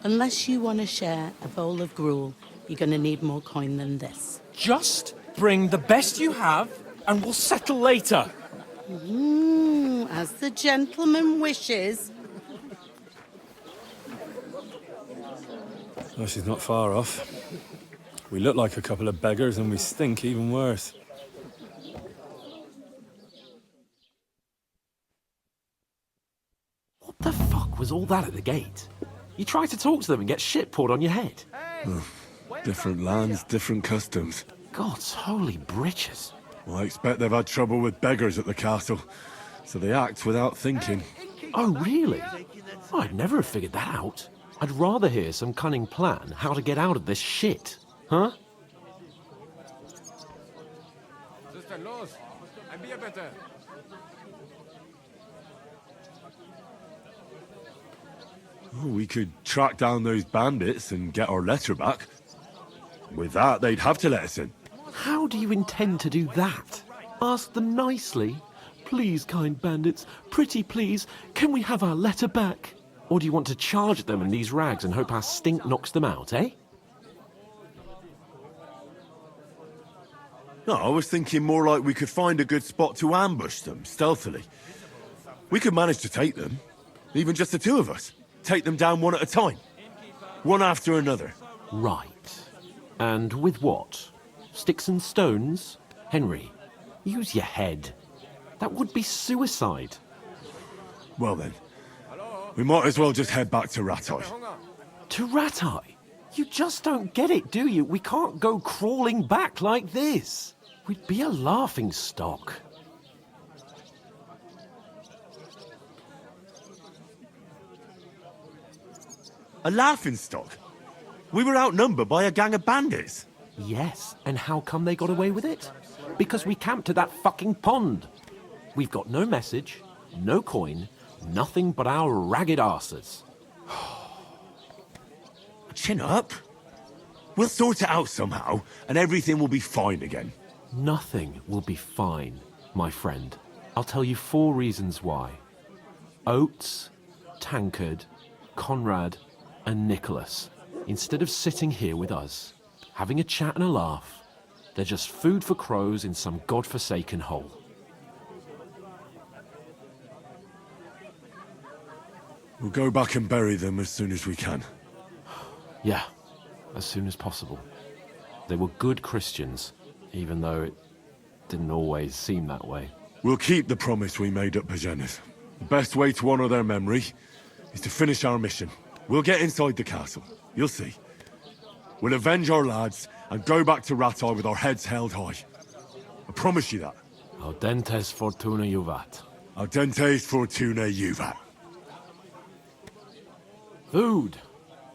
Unless you want to share a bowl of gruel, you're going to need more coin than this. Just bring the best you have, and we'll settle later. As the gentleman wishes. Well, she's not far off. We look like a couple of beggars, and we stink even worse. What the fuck was all that at the gate? You try to talk to them and get shit poured on your head. Different lands, different customs. God's holy britches. Well, I expect they've had trouble with beggars at the castle, so they act without thinking. Oh, really? I'd never have figured that out. I'd rather hear some cunning plan how to get out of this shit. Huh? Oh, we could track down those bandits and get our letter back. With that, they'd have to let us in. How do you intend to do that? Ask them nicely. Please, kind bandits, pretty please, can we have our letter back? Or do you want to charge at them in these rags and hope our stink knocks them out, eh? No, I was thinking more like we could find a good spot to ambush them, stealthily. We could manage to take them, even just the two of us. Take them down one at a time. One after another. Right. And with what? Sticks and stones? Henry, use your head. That would be suicide. Well then, we might as well just head back to Ratai. To Ratai? You just don't get it, do you? We can't go crawling back like this. We'd be a laughing stock. A laughingstock? We were outnumbered by a gang of bandits. Yes, and how come they got away with it? Because we camped at that fucking pond. We've got no message, no coin, nothing but our ragged arses. Chin up. We'll sort it out somehow, and everything will be fine again. Nothing will be fine, my friend. I'll tell you 4 reasons why. Oates, Tankard, Conrad, and Nicholas, instead of sitting here with us, having a chat and a laugh, they're just food for crows in some godforsaken hole. We'll go back and bury them as soon as we can. Yeah, as soon as possible. They were good Christians, even though it didn't always seem that way. We'll keep the promise we made at Pagenes. The best way to honor their memory is to finish our mission. We'll get inside the castle. You'll see. We'll avenge our lads and go back to Ratai with our heads held high. I promise you that. Audentes fortuna juvat. Audentes fortuna juvat. Food.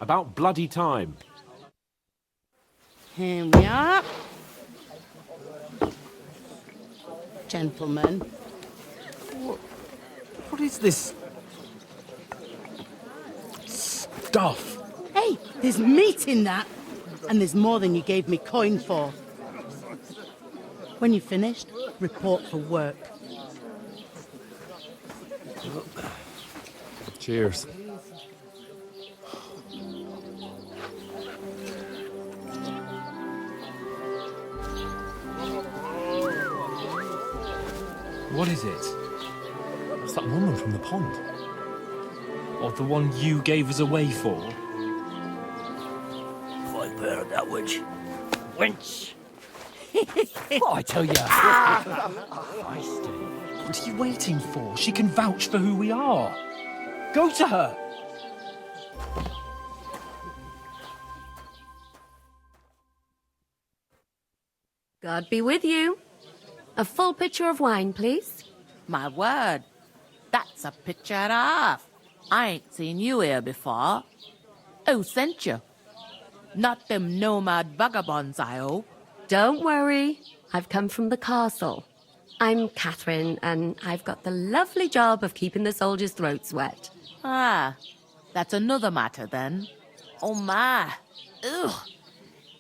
About bloody time. Here we are. Gentlemen. What is this stuff? Hey, there's meat in that. And there's more than you gave me coin for. When you're finished, report for work. Cheers. What is it? It's that woman from the pond. Or the one you gave us away for? I've heard that witch. Wench! What I tell you? What are you waiting for? She can vouch for who we are. Go to her. God be with you. A full pitcher of wine, please. My word, that's a picture and a half. I ain't seen you here before. Who sent you? Not them nomad vagabonds, I hope. Don't worry. I've come from the castle. I'm Catherine, and I've got the lovely job of keeping the soldiers' throats wet. Ah, that's another matter then. Oh my. Ugh.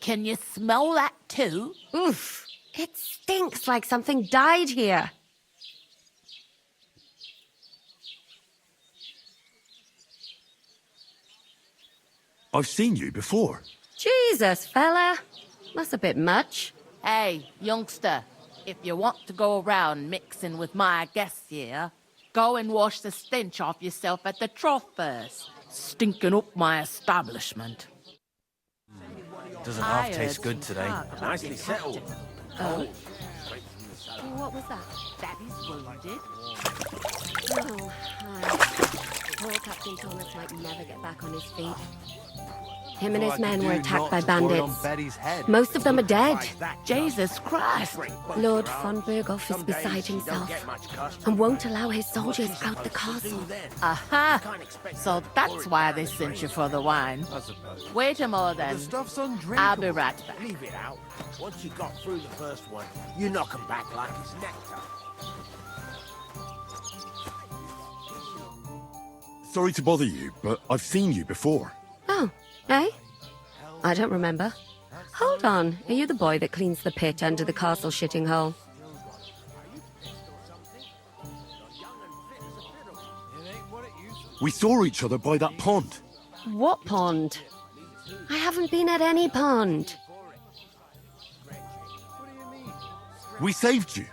Can you smell that too? Oof. It stinks like something died here. I've seen you before. Jesus, fella. That's a bit much. Hey, youngster, if you want to go around mixing with my guests here, go and wash the stench off yourself at the trough first. Stinking up my establishment. Doesn't half taste good today. Nicely settled. Oh. What was that? That is wounded. Oh, hi. Poor Captain Thomas might never get back on his feet. Him and his men were attacked by bandits. Most of them are dead. Jesus Christ! Lord von Berghoff is beside himself and won't allow his soldiers out the castle. Aha! So that's why they sent you for the wine. Wait a moment then. I'll be right back. Leave it out. Once you got through the first one, you knock 'em back like it's nectar. Sorry to bother you, but I've seen you before. Oh, eh? I don't remember. Hold on, are you the boy that cleans the pit under the castle shitting hole? We saw each other by that pond. What pond? I haven't been at any pond. We saved you.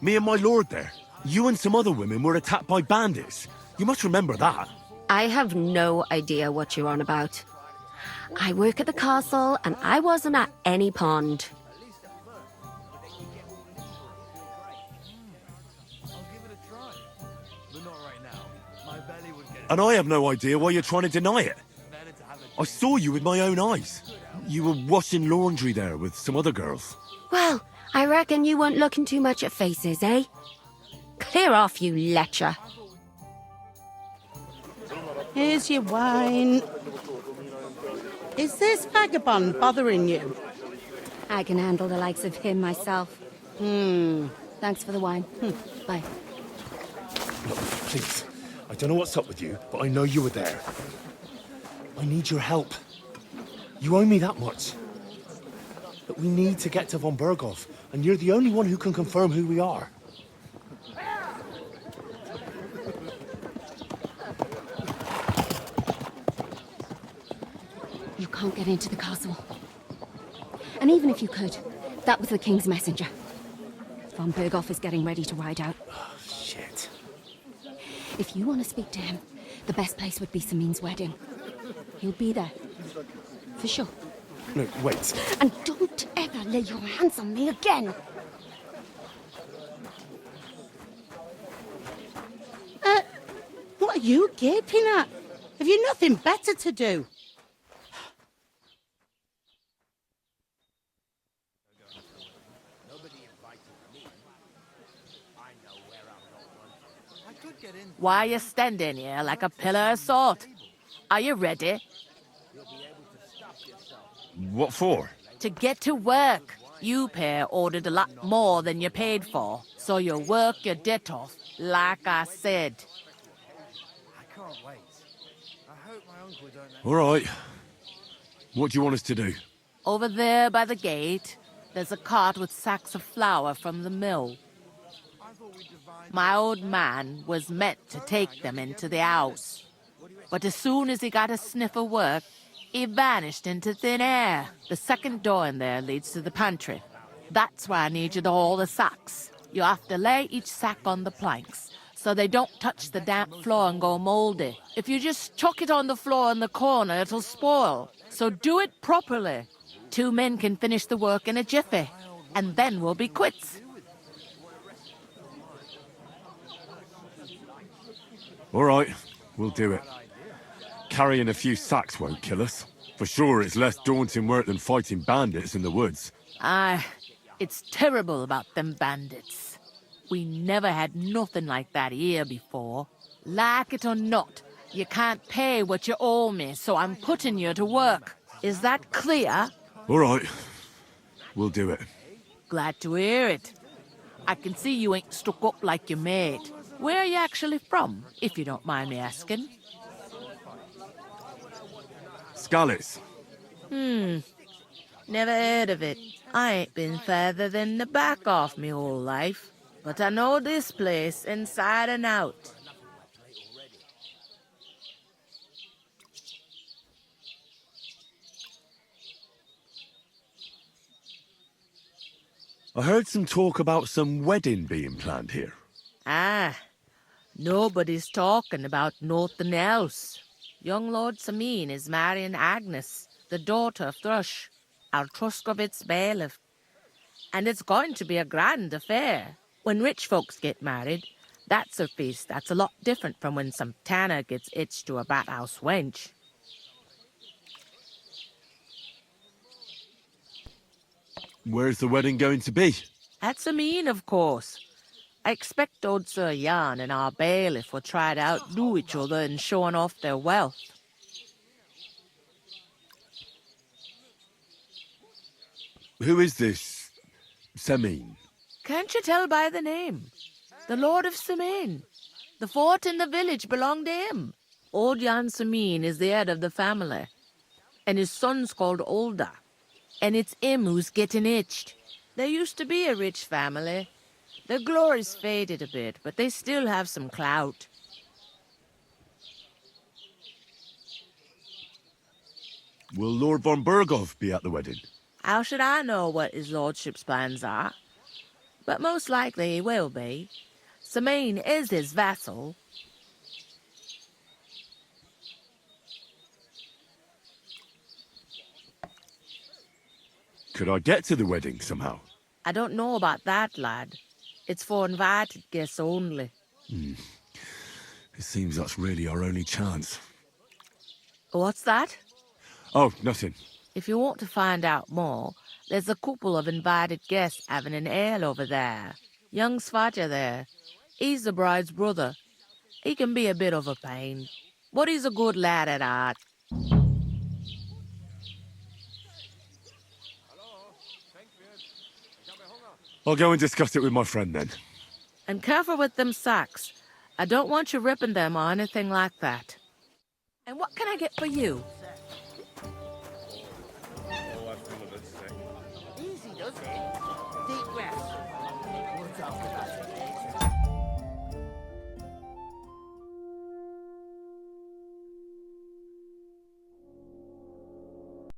Me and my lord there. You and some other women were attacked by bandits. You must remember that. I have no idea what you're on about. I work at the castle, and I wasn't at any pond. And I have no idea why you're trying to deny it. I saw you with my own eyes. You were washing laundry there with some other girls. Well, I reckon you weren't looking too much at faces, eh? Clear off, you lecher. Here's your wine. Is this vagabond bothering you? I can handle the likes of him myself. Thanks for the wine. Bye. Look, please. I don't know what's up with you, but I know you were there. I need your help. You owe me that much. But we need to get to von Berghoff, and you're the only one who can confirm who we are. You can't get into the castle. And even if you could, that was the King's messenger. Von Berghoff is getting ready to ride out. Oh, shit. If you want to speak to him, the best place would be Samin's wedding. He'll be there. For sure. No, wait. And don't ever lay your hands on me again! What are you gaping at? Have you nothing better to do? Why are you standing here like a pillar of salt? Are you ready? What for? To get to work. You pair ordered a lot more than you paid for, so you work your debt off, like I said. I can't wait. I hope my uncle don't... All right. What do you want us to do? Over there by the gate, there's a cart with sacks of flour from the mill. My old man was meant to take them into the house. But as soon as he got a sniff of work, he vanished into thin air. The second door in there leads to the pantry. That's where I need you to haul the sacks. You have to lay each sack on the planks, so they don't touch the damp floor and go mouldy. If you just chuck it on the floor in the corner, it'll spoil. So do it properly. 2 men can finish the work in a jiffy, and then we'll be quits. All right, we'll do it. Carrying a few sacks won't kill us. For sure, it's less daunting work than fighting bandits in the woods. Aye, it's terrible about them bandits. We never had nothing like that here before. Like it or not, you can't pay what you owe me, so I'm putting you to work. Is that clear? All right, we'll do it. Glad to hear it. I can see you ain't stuck up like your mate. Where are you actually from, if you don't mind me asking? Scallis. Never heard of it. I ain't been further than the back off me whole life. But I know this place inside and out. I heard some talk about some wedding being planned here. Ah, nobody's talking about nothing else. Young Lord Sameen is marrying Agnes, the daughter of Thrush, our Truscovitz bailiff. And it's going to be a grand affair. When rich folks get married, that's a feast that's a lot different from when some tanner gets hitched to a bathhouse wench. Where's the wedding going to be? At Sameen, of course. I expect old Sir Jan and our bailiff will try to outdo each other in showing off their wealth. Who is this Sameen? Can't you tell by the name? The Lord of Sameen. The fort and the village belong to him. Old Jan Sameen is the head of the family, and his son's called Olda. And it's him who's getting itched. There used to be a rich family. Their glory's faded a bit, but they still have some clout. Will Lord von Berghoff be at the wedding? How should I know what his lordship's plans are? But most likely he will be. Sameen is his vassal. Could I get to the wedding somehow? I don't know about that, lad. It's for invited guests only. It seems that's really our only chance. What's that? Oh, nothing. If you want to find out more, there's a couple of invited guests having an ale over there. Young Svaja there. He's the bride's brother. He can be a bit of a pain, but he's a good lad at heart. I'll go and discuss it with my friend then. And careful with them sacks. I don't want you ripping them or anything like that. And what can I get for you? Easy, does it? Deep breath. What's after that?